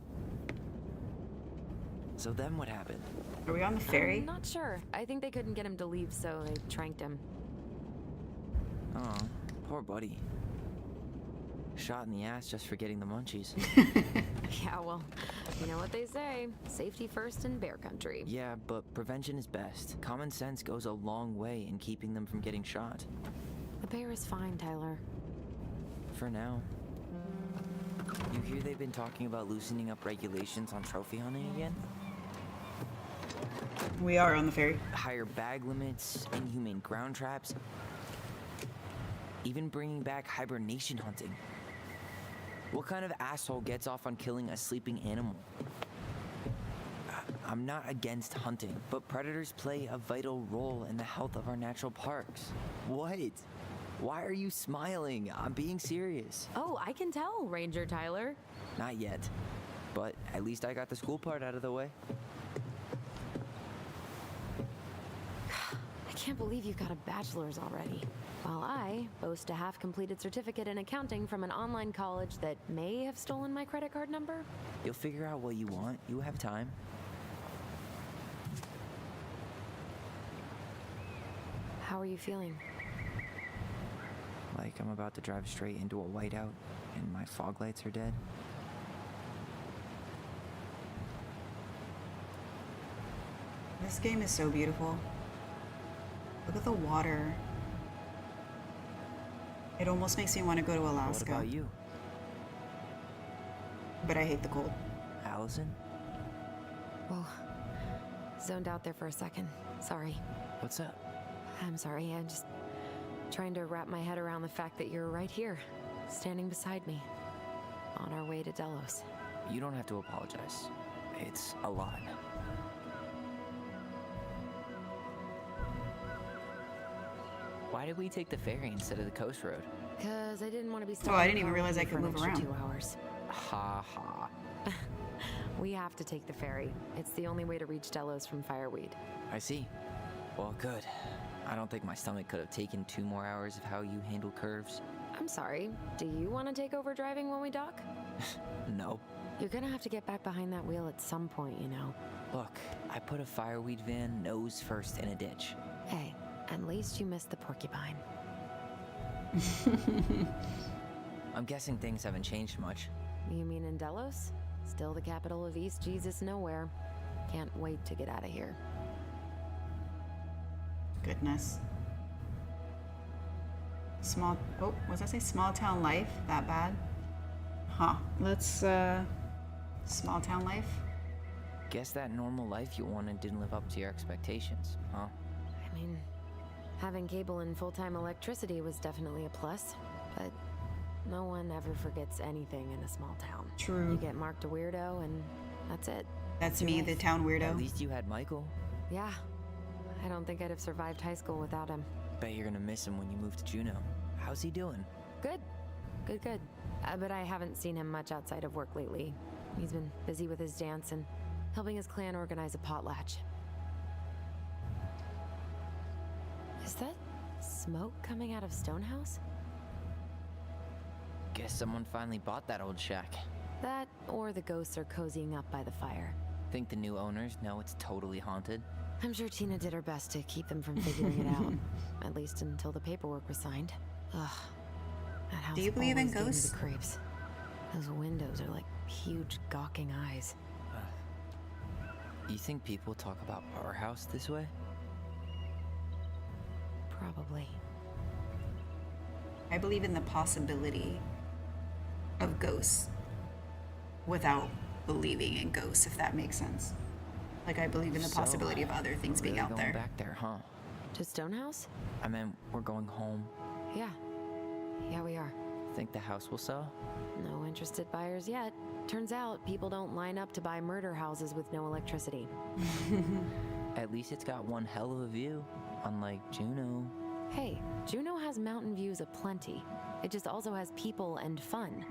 So then what happened? Are we on the ferry? I'm not sure. I think they couldn't get him to leave, so they tranked him. Oh, poor buddy. Shot in the ass just for getting the munchies. Yeah, well, you know what they say. Safety first in bear country. Yeah, but prevention is best. Common sense goes a long way in keeping them from getting shot. The bear is fine, Tyler. For now. You hear they've been talking about loosening up regulations on trophy hunting again? We are on the ferry. Higher bag limits, inhumane ground traps, even bringing back hibernation hunting. What kind of asshole gets off on killing a sleeping animal? I'm not against hunting, but predators play a vital role in the health of our natural parks. What? Why are you smiling? I'm being serious. Oh, I can tell, Ranger Tyler. Not yet, but at least I got the school part out of the way. I can't believe you've got a bachelor's already. While I boast a half-completed certificate in accounting from an online college that may have stolen my credit card number. You'll figure out what you want. You have time. How are you feeling? Like I'm about to drive straight into a whiteout and my fog lights are dead. This game is so beautiful. Look at the water. It almost makes me want to go to Alaska. What about you? But I hate the cold. Allison? Whoa. Zoned out there for a second. Sorry. What's up? I'm sorry. I'm just trying to wrap my head around the fact that you're right here, standing beside me, on our way to Delos. You don't have to apologize. It's a lot. Why did we take the ferry instead of the coast road? Because I didn't want to be stuck. Oh, I didn't even realize I could for an move extra around. 2 hours. Ha ha. We have to take the ferry. It's the only way to reach Delos from Fireweed. I see. Well, good. I don't think my stomach could have taken 2 more hours of how you handle curves. I'm sorry. Do you want to take over driving when we dock? No. You're gonna have to get back behind that wheel at some point, you know. Look, I put a fireweed van nose first in a ditch. Hey, at least you missed the porcupine. I'm guessing things haven't changed much. You mean in Delos? Still the capital of East Jesus Nowhere. Can't wait to get out of here. Goodness. Small, oh, what does that say? Small town life? That bad? Huh. Let's, small town life? Guess that normal life you wanted didn't live up to your expectations, huh? I mean, having cable and full-time electricity was definitely a plus, but no one ever forgets anything in a small town. True. You get marked a weirdo and that's it. That's me, the town At weirdo. least you had Michael. Yeah. I don't think I'd have survived high school without him. Bet you're gonna miss him when you move to Juneau. How's he doing? Good. Good. But I haven't seen him much outside of work lately. He's been busy with his dance and helping his clan organize a potlatch. Is that smoke coming out of Stonehouse? Guess someone finally bought that old shack. That, or the ghosts are cozying up by the fire. Think the new owners know it's totally haunted? I'm sure Tina did her best to keep them from figuring it out. At least until the paperwork was signed. Ugh. That house Do you believe in always gave me ghosts? the creeps. Those windows are like huge gawking eyes. You think people talk about our house this way? Probably. I believe in the possibility of ghosts without believing in ghosts, if that makes sense. Like, I believe in the possibility of other things We're being really out going there. back there, huh? To Stonehouse? I mean, we're going home. Yeah. Yeah, we are. Think the house will sell? No interested buyers yet. Turns out people don't line up to buy murder houses with no electricity. At least it's got one hell of a view, unlike Juneau. Hey, Juneau has mountain views aplenty. It just also has people and fun.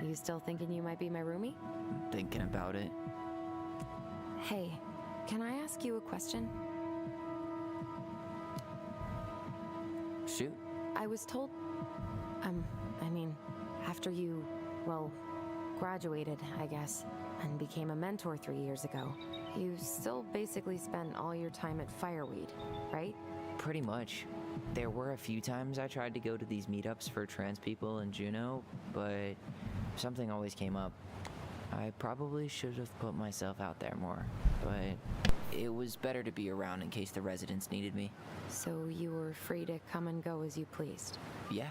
You still thinking you might be my roomie? Thinking about it. Hey, can I ask you a question? Shoot. I was told, after you, well, graduated, I guess, and became a mentor 3 years ago, you still basically spent all your time at Fireweed, right? Pretty much. There were a few times I tried to go to these meetups for trans people in Juneau, but something always came up. I probably should have put myself out there more, but it was better to be around in case the residents needed me. So you were free to come and go as you pleased. Yeah,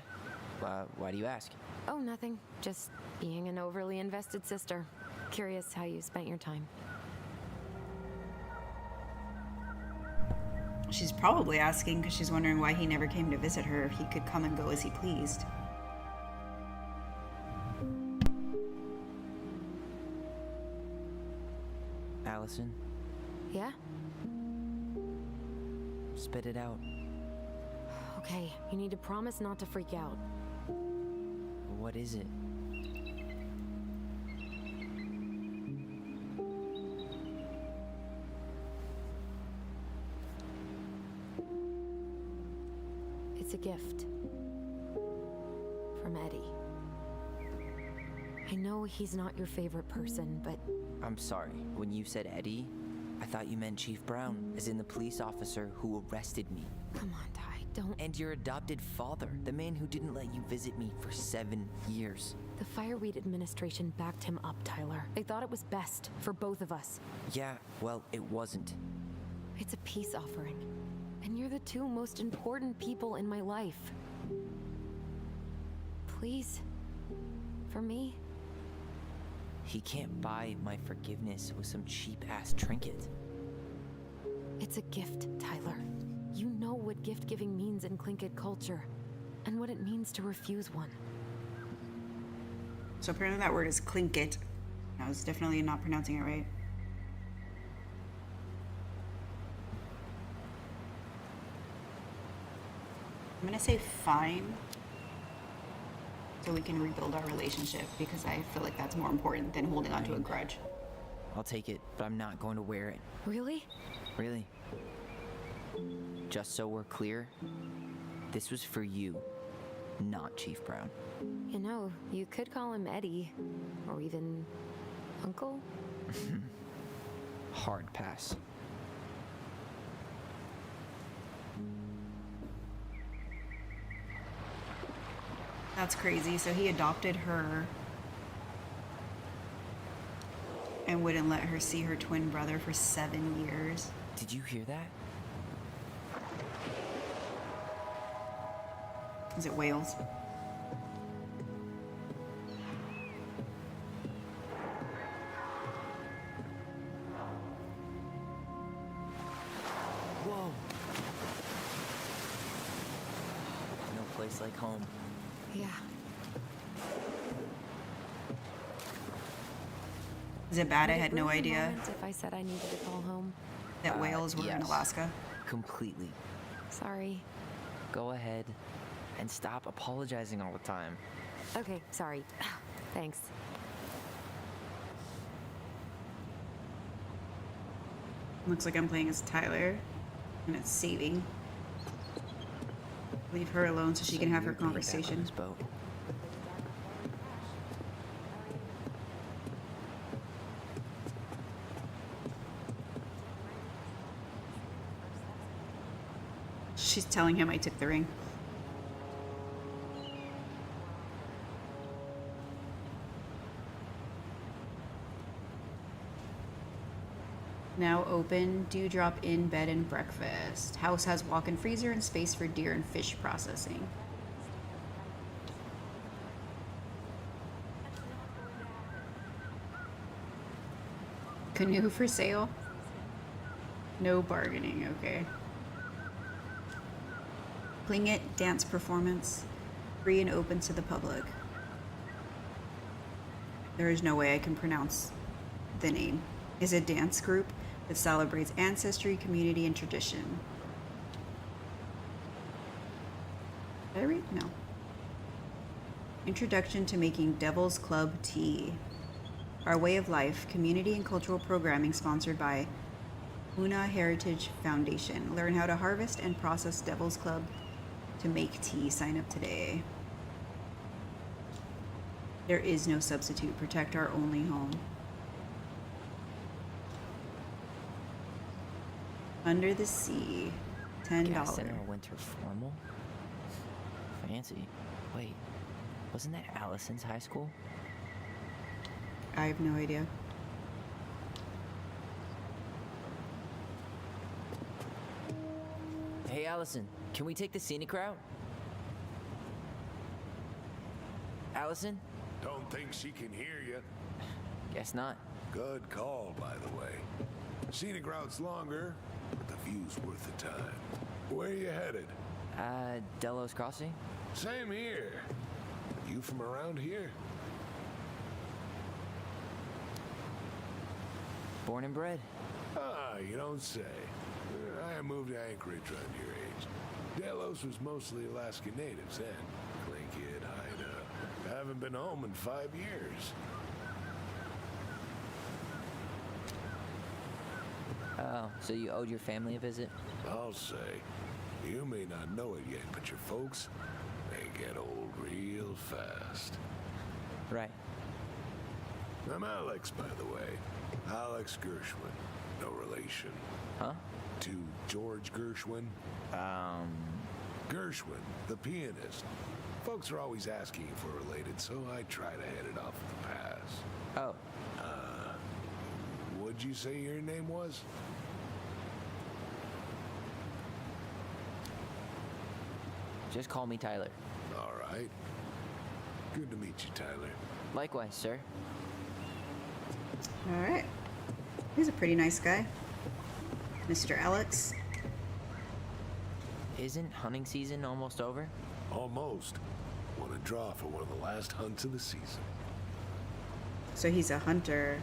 Why do you ask? Oh, nothing. Just being an overly invested sister. Curious how you spent your time. She's probably asking because she's wondering why he never came to visit her if he could come and go as he pleased. Allison, Yeah? spit it out. Okay, you need to promise not to freak out. What is it? It's a gift. From Eddie. I know he's not your favorite person, but I'm sorry. When you said Eddie, I thought you meant Chief Brown, as in the police officer who arrested me. come on, Ty, don't. And your adopted father, the man who didn't let you visit me for 7 years. The Fireweed administration backed him up, Tyler. They thought it was best for both of us. Yeah, well, it wasn't. It's a peace offering. And you're the two most important people in my life. Please. For me. He can't buy my forgiveness with some cheap-ass trinket. It's a gift, Tyler. You know what gift giving means in Tlingit culture, and what it means to refuse one. So apparently that word is Tlingit. I was definitely not pronouncing it right. I'm gonna say fine, so we can rebuild our relationship, because I feel like that's more important than holding on to a grudge. I'll take it, but I'm not going to wear it. Really? Really. Just so we're clear, this was for you, not Chief Brown. You know, you could call him Eddie, or even Uncle. Hard pass. That's crazy. So he adopted her and wouldn't let her see her twin brother for 7 years. Did you hear that? Is it Wales? Whoa. No place like home. Yeah. Is it bad? I Would it had no ruin the idea moment if I said I needed to call home. that whales were in yes. Alaska. Completely. Sorry. Go ahead and stop apologizing all the time. Okay, sorry. Thanks. Looks like I'm playing as Tyler, and it's saving. Leave her alone so she can have her you're getting back on conversation. this boat. She's telling him I took the ring. Now open, dewdrop in bed and breakfast. House has walk-in freezer and space for deer and fish processing. Canoe for sale? No bargaining, okay. Tlingit dance performance, free and open to the public. There is no way I can pronounce the name. Is a dance group that celebrates ancestry, community, and tradition. Did I read? No. Introduction to making Devil's Club tea. Our way of life, community and cultural programming sponsored by Hunni Heritage Foundation. Learn how to harvest and process Devil's Club to make tea. Sign up today. There is no substitute. Protect our only home. Under the Sea, $10. Gas Center winter formal? Fancy. Wait, wasn't that Allison's high school? I have no idea. Hey Allison, can we take the scenic route? Allison? Don't think she can hear you. Guess not. Good call, by the way. Scenic route's longer, but the view's worth the time. Where you headed? Delos Crossing? Same here. You from around here? Born and bred. Ah, you don't say. I moved to Anchorage around your age. Delos was mostly Alaska natives then. Clay kid, hideout. Haven't been home in 5 years. Oh, so you owed your family a visit? I'll say. You may not know it yet, but your folks, they get old real fast. Right. I'm Alex, by the way. Alex Gershwin. No relation. Huh? To George Gershwin. Gershwin, the pianist. Folks are always asking if we're related, so I try to head it off with the pass. Oh. What'd you say your name was? Just call me Tyler. All right. Good to meet you, Tyler. Likewise, sir. All right. He's a pretty nice guy. Mr. Alex. Isn't hunting season almost over? Almost. Want to draw for one of the last hunts of the season. So he's a hunter.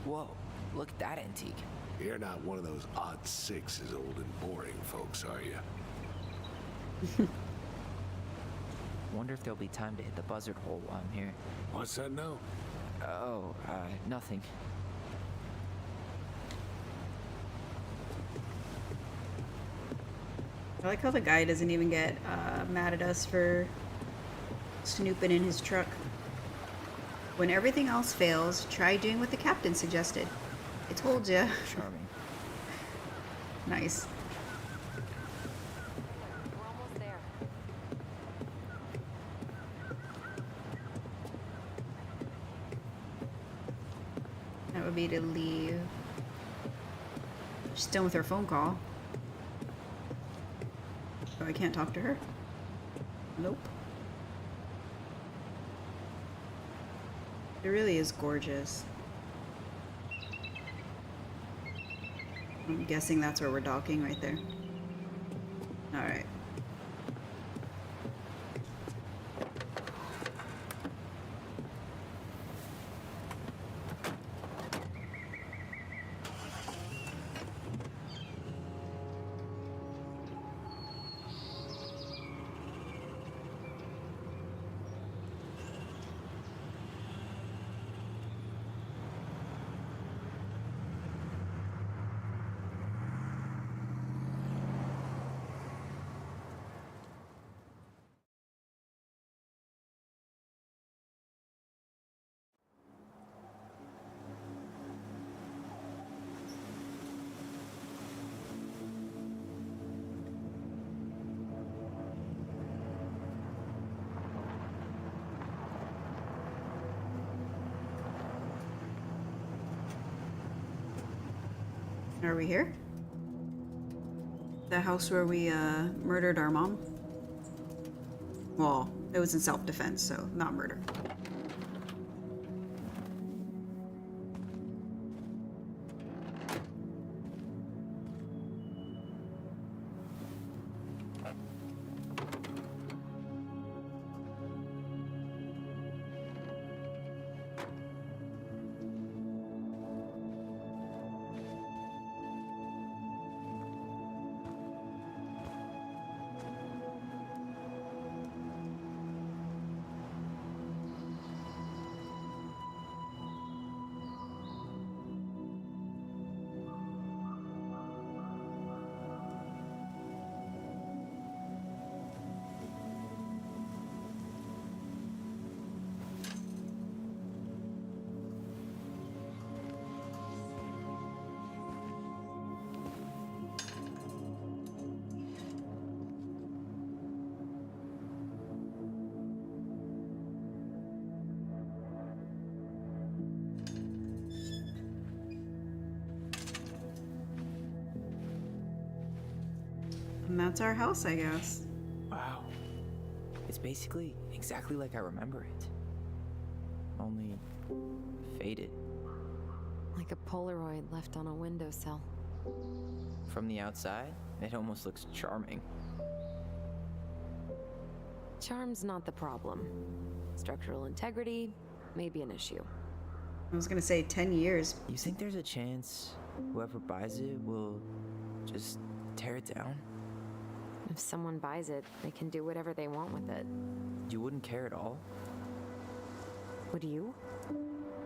Whoa, look at that antique. You're not one of those odd sixes, old and boring folks, are you? Wonder if there'll be time to hit the buzzard hole while I'm here. What's that now? Oh, nothing. I like how the guy doesn't even get mad at us for snooping in his truck. When everything else fails, try doing what the captain suggested. I told ya. Charming. Nice. We're almost there. That would be to leave. She's done with her phone call. Oh, I can't talk to her? Nope. It really is gorgeous. I'm guessing that's where we're docking right there. Alright. Are we here? The house where we murdered our mom? Well, it was in self-defense, so not murder. And that's our house, I guess. Wow. It's basically exactly like I remember it. Only faded. Like a Polaroid left on a windowsill. From the outside, it almost looks charming. Charm's not the problem. Structural integrity may be an issue. I was gonna say 10 years. You think there's a chance whoever buys it will just tear it down? If someone buys it, they can do whatever they want with it. You wouldn't care at all? Would you?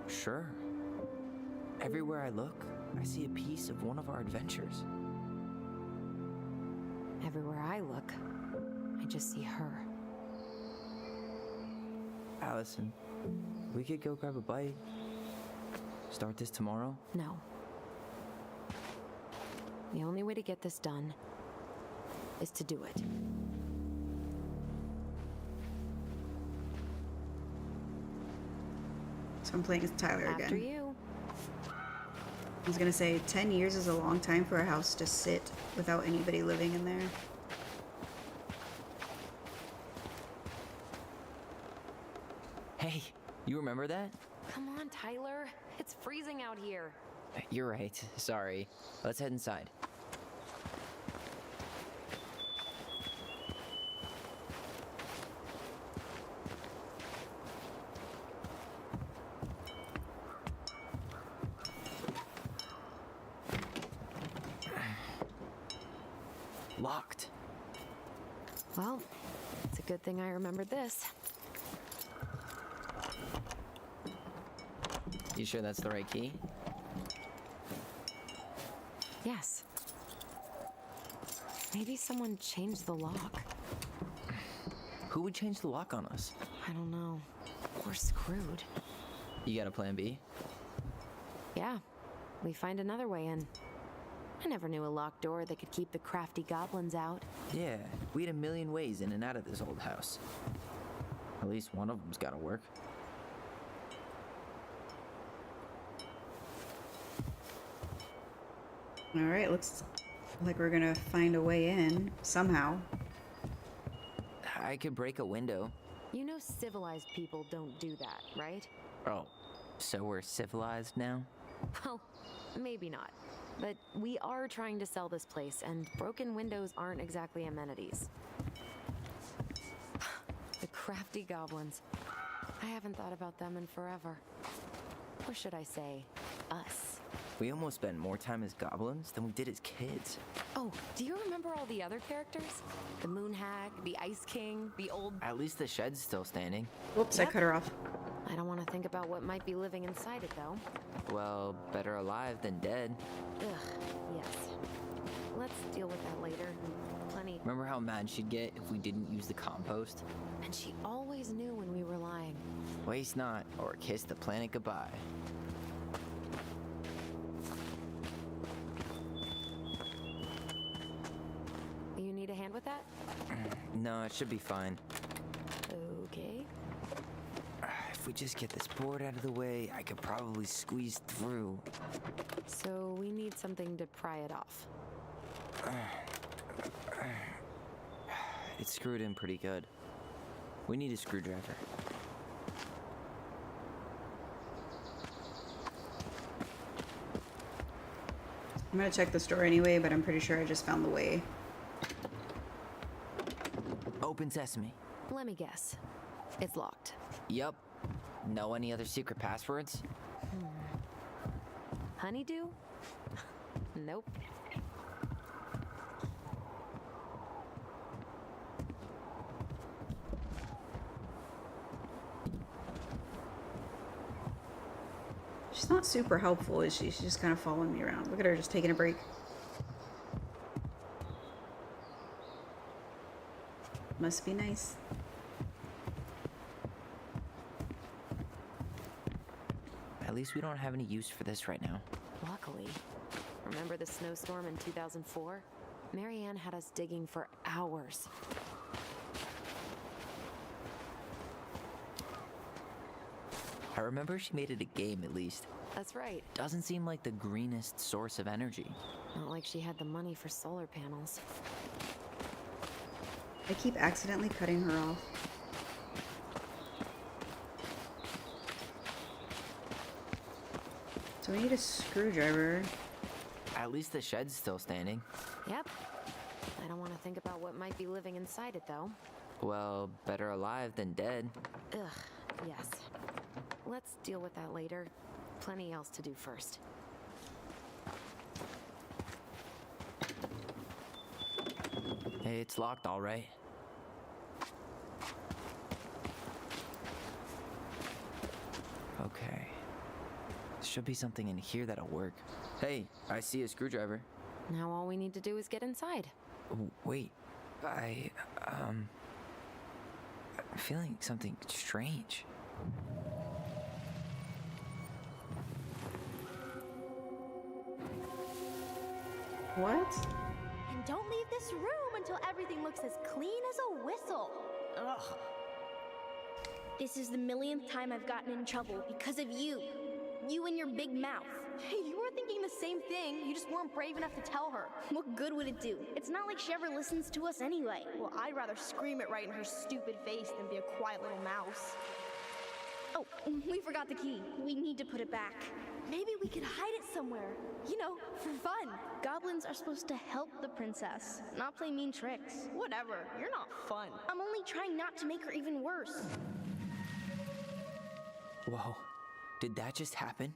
Sure. Everywhere I look, I see a piece of one of our adventures. Everywhere I look, I just see her. Allison, we could go grab a bite. Start this tomorrow? No. The only way to get this done is to do it. So I'm playing as Tyler again. After you. I was gonna say 10 years is a long time for a house to sit without anybody living in there. Hey, you remember that? Come on, Tyler. It's freezing out here. You're right. Sorry. Let's head inside. Locked. Well, it's a good thing I remembered this. You sure that's the right key? Yes. Maybe someone changed the lock. Who would change the lock on us? I don't know. We're screwed. You got a plan B? Yeah. We find another way in. I never knew a locked door that could keep the crafty goblins out. Yeah, we had a million ways in and out of this old house. At least one of them's gotta work. Alright, looks like we're gonna find a way in somehow. I could break a window. You know civilized people don't do that, right? Oh, so we're civilized now? Well, maybe not. But we are trying to sell this place, and broken windows aren't exactly amenities. The crafty goblins. I haven't thought about them in forever. Or should I say, us. We almost spent more time as goblins than we did as kids. Oh, do you remember all the other characters? The Moon Hag, the Ice King, the old... At least the shed's still standing. Whoops, I cut her off. I don't want to think about what might be living inside it, though. Well, better alive than dead. Ugh, yes. Let's deal with that later. Plenty. Remember how mad she'd get if we didn't use the compost? And she always knew when we were lying. Waste not, or kiss the planet goodbye. You need a hand with that? No, it should be fine. Okay. If we just get this board out of the way, I could probably squeeze through. So we need something to pry it off. It's screwed in pretty good. We need a screwdriver. I'm gonna check the store anyway, but I'm pretty sure I just found the way. Open sesame. Let me guess. It's locked. Yup. Know any other secret passwords? Honeydew? Nope. She's not super helpful, is she? She's just kind of following me around. Look at her just taking a break. Must be nice. At least we don't have any use for this right now. Luckily. Remember the snowstorm in 2004? Marianne had us digging for hours. I remember she made it a game at least. That's right. Doesn't seem like the greenest source of energy. Not like she had the money for solar panels. I keep accidentally cutting her off. we need a screwdriver. At least the shed's still standing. Yep. I don't want to think about what might be living inside it, though. Well, better alive than dead. Ugh, yes. Let's deal with that later. Plenty else to do first. Hey, it's locked, all right. Okay. Should be something in here that'll work. Hey, I see a screwdriver. Now all we need to do is get inside. Wait, I'm feeling something strange. What? And don't leave this room until everything looks as clean as a whistle. Ugh. This is the millionth time I've gotten in trouble because of you. You and your big mouth. Hey, you were thinking the same thing. You just weren't brave enough to tell her. What good would it do? It's not like she ever listens to us anyway. Well, I'd rather scream it right in her stupid face than be a quiet little mouse. Oh, we forgot the key. We need to put it back. Maybe we could hide it somewhere. You know, for fun. Goblins are supposed to help the princess, not play mean tricks. Whatever, you're not fun. I'm only trying not to make her even worse. Whoa, did that just happen?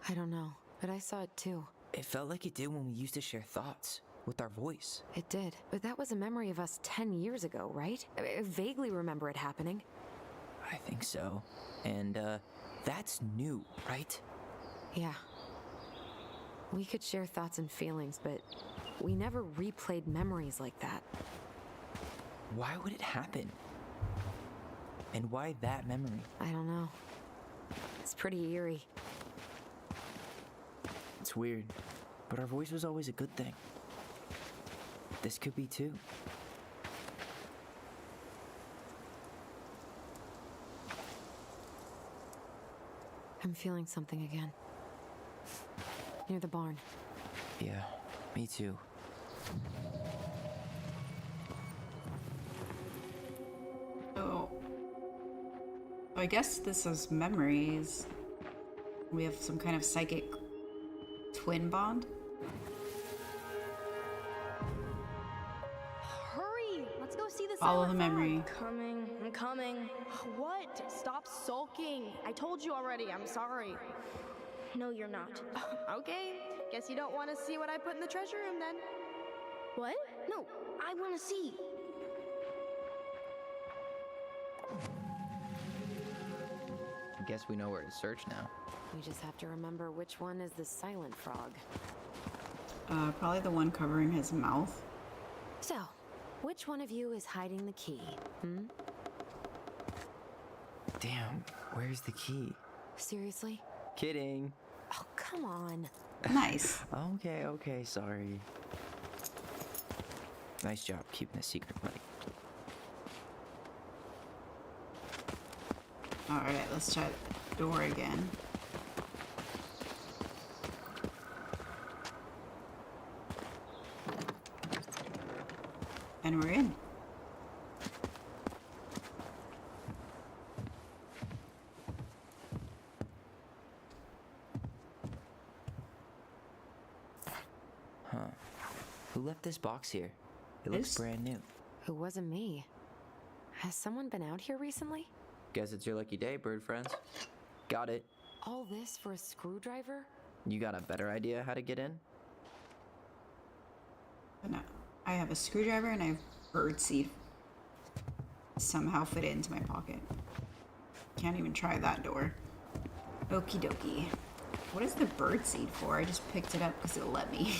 I don't know, but I saw it too. It felt like it did when we used to share thoughts with our voice. It did, but that was a memory of us 10 years ago, right? I vaguely remember it happening. I think so. And, that's new, right? Yeah. We could share thoughts and feelings, but we never replayed memories like that. Why would it happen? And why that memory? I don't know. It's pretty eerie. It's weird, but our voice was always a good thing. This could be too. I'm feeling something again. Near the barn. Yeah, me too. Oh. I guess this is memories. We have some kind of psychic twin bond. Hurry! Let's go see the Follow silent the memory. I'm coming. What? Stop sulking. I told you already, I'm sorry. No, you're not. Okay, guess you don't want to see what I put in the treasure room then. What? No, I want to see. I guess we know where to search now. We just have to remember which one is the silent frog. Probably the one covering his mouth. So, which one of you is hiding the key? Damn, where's the key? Seriously? Kidding. Oh, come on. Nice. Okay, sorry. Nice job keeping a secret, buddy. Alright, let's try the door again. And we're in. Huh. Who left this box here? It looks brand new. It wasn't me. Has someone been out here recently? Guess it's your lucky day, bird friends. Got it. All this for a screwdriver? You got a better idea how to get in? No, I have a screwdriver and I have birdseed. Somehow fit it into my pocket. Can't even try that door. Okie dokie. What is the birdseed for? I just picked it up because it let me.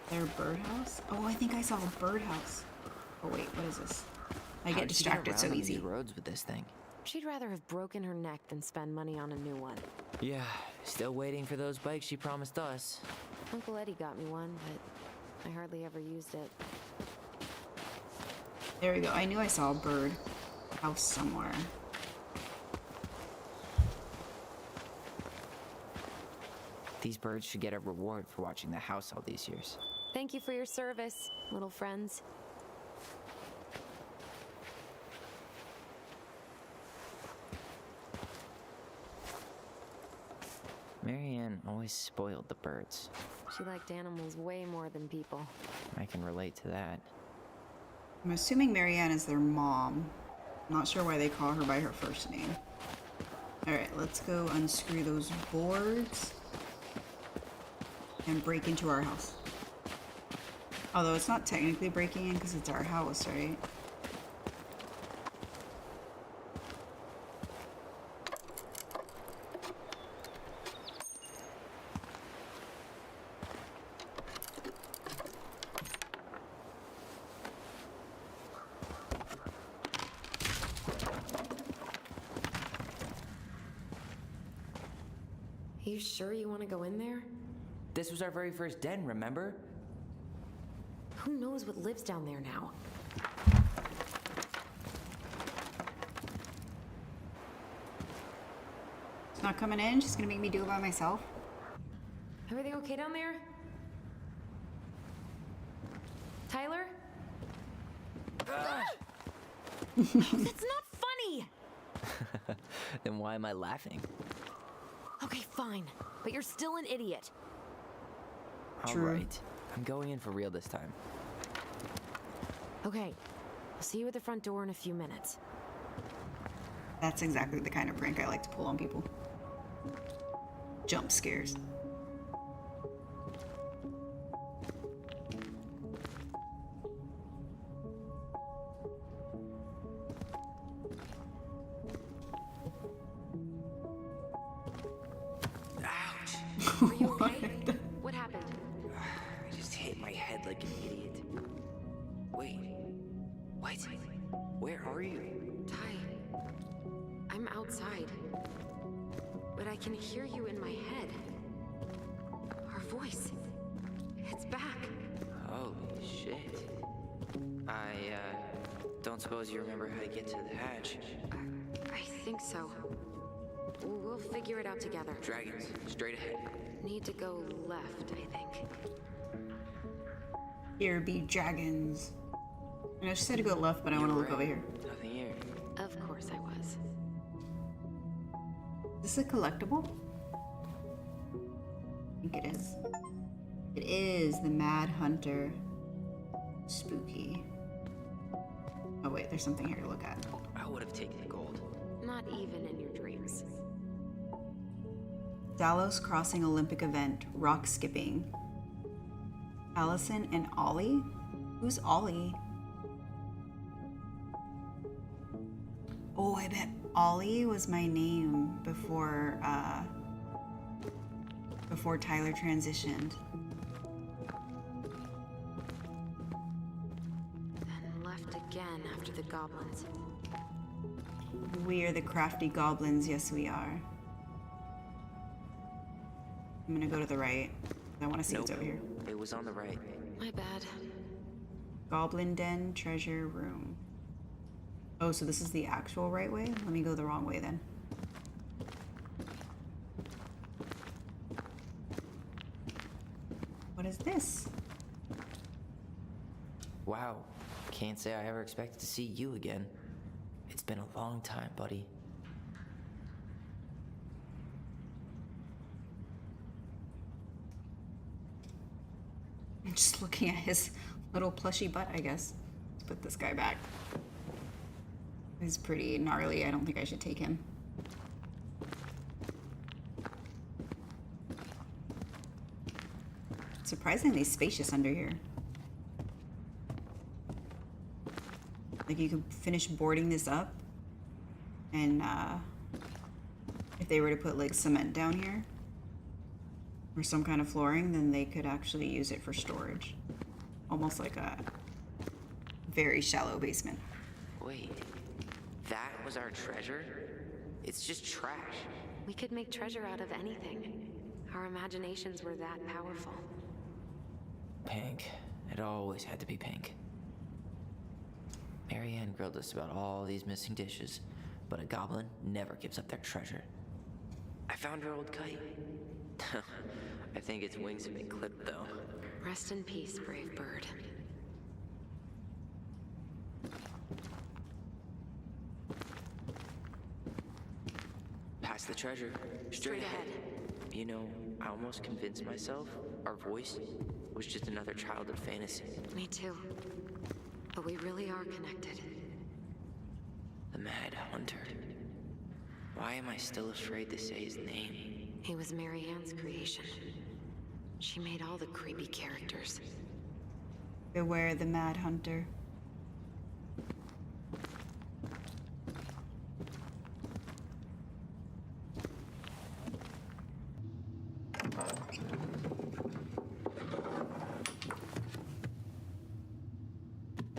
Their birdhouse? Oh, I think I saw a birdhouse. Oh wait, what is this? I get distracted so easy. Roads with this thing. She'd rather have broken her neck than spend money on a new one. Yeah, still waiting for those bikes she promised us. Uncle Eddie got me one, but I hardly ever used it. There we go. I knew I saw a bird house somewhere. These birds should get a reward for watching the house all these years. Thank you for your service, little friends. Marianne always spoiled the birds. She liked animals way more than people. I can relate to that. I'm assuming Marianne is their mom. Not sure why they call her by her first name. Alright, let's go unscrew those boards and break into our house. Although it's not technically breaking in because it's our house, right? You sure you want to go in there? This was our very first den, remember? Who knows what lives down there now? She's not coming in. She's gonna make me do it by myself. Everything okay down there? Tyler? That's not funny! Then why am I laughing? Okay, fine. But you're still an idiot. True. Alright. I'm going in for real this time. Okay. I'll see you at the front door in a few minutes. That's exactly the kind of prank I like to pull on people. Jump scares. Are you okay? What happened? I just hit my head like an idiot. Wait. What? Where are you? Ty, I'm outside. But I can hear you in my head. Our voice. It's back. Holy shit. I, don't suppose you remember how to get to the hatch. I think so. We'll figure it out together. Dragons, straight ahead. Need to go left, I think. Here be dragons. I know she said to go left, but I want to look over here. Nothing here. Of course I was. Is this a collectible? I think it is. It is the Mad Hunter. Spooky. Oh wait, there's something here to look at. I would have taken the gold. Not even in your dreams. Dallos Crossing Olympic event, rock skipping. Allison and Ollie? Who's Ollie? Oh, I bet Ollie was my name before Tyler transitioned. Then left again after the goblins. We are the crafty goblins, yes we are. I'm gonna go to the right. I want to see what's over here. It was on the right. My bad. Goblin Den, treasure room. Oh, so this is the actual right way? Let me go the wrong way then. What is this? Wow. Can't say I ever expected to see you again. It's been a long time, buddy. I'm just looking at his little plushy butt, I guess. Let's put this guy back. He's pretty gnarly. I don't think I should take him. Surprisingly spacious under here. Like you could finish boarding this up and if they were to put like cement down here or some kind of flooring, then they could actually use it for storage. Almost like a very shallow basement. Wait. That was our treasure? It's just trash. We could make treasure out of anything. Our imaginations were that powerful. Pink. It always had to be pink. Marianne grilled us about all these missing dishes, but a goblin never gives up their treasure. I found her old kite. I think its wings have been clipped, though. Rest in peace, brave bird. Past the treasure. Straight ahead. You know, I almost convinced myself our voice was just another childhood fantasy. Me too. But we really are connected. The Mad Hunter. Why am I still afraid to say his name? He was Mary Ann's creation. She made all the creepy characters. Beware the Mad Hunter.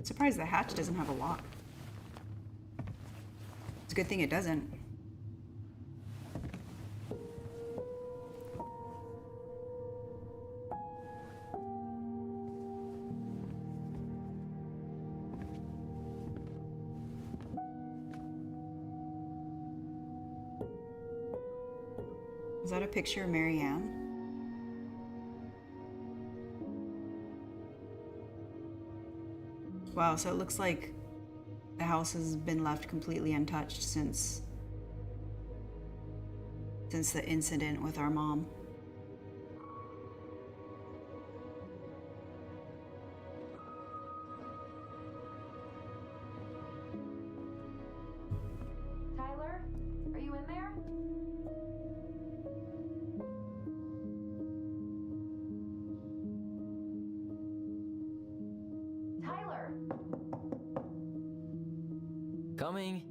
Surprised the hatch doesn't have a lock. It's a good thing it doesn't. Is that a picture of Mary Ann? Wow, so it looks like the house has been left completely untouched since the incident with our mom. Tyler, are you in there? Tyler! Coming!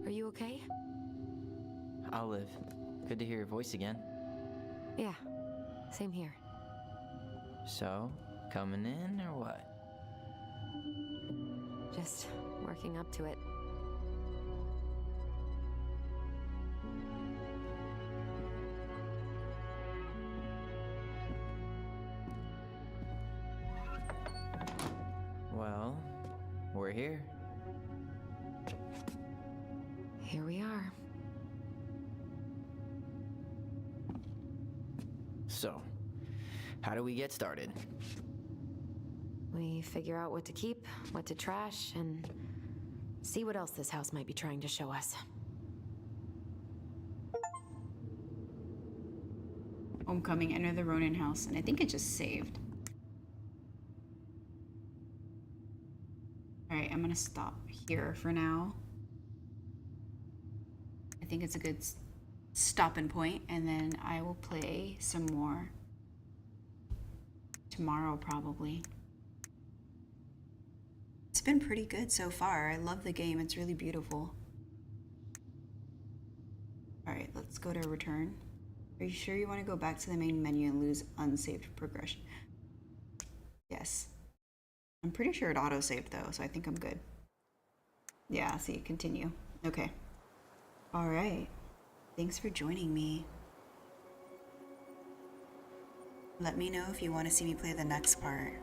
Are you okay? I'll live. Good to hear your voice again. Yeah, same here. So, coming in or what? Just working up to it. Well, we're here. Here we are. So, how do we get started? We figure out what to keep, what to trash, and see what else this house might be trying to show us. Homecoming, enter the Ronin house, and I think it just saved. Alright, I'm gonna stop here for now. I think it's a good stopping point, and then I will play some more tomorrow probably. It's been pretty good so far. I love the game. It's really beautiful. Alright, let's go to return. Are you sure you want to go back to the main menu and lose unsaved progression? Yes. I'm pretty sure it auto-saved though, so I think I'm good. Yeah, see, continue. Okay. Alright. Thanks for joining me. Let me know if you want to see me play the next part.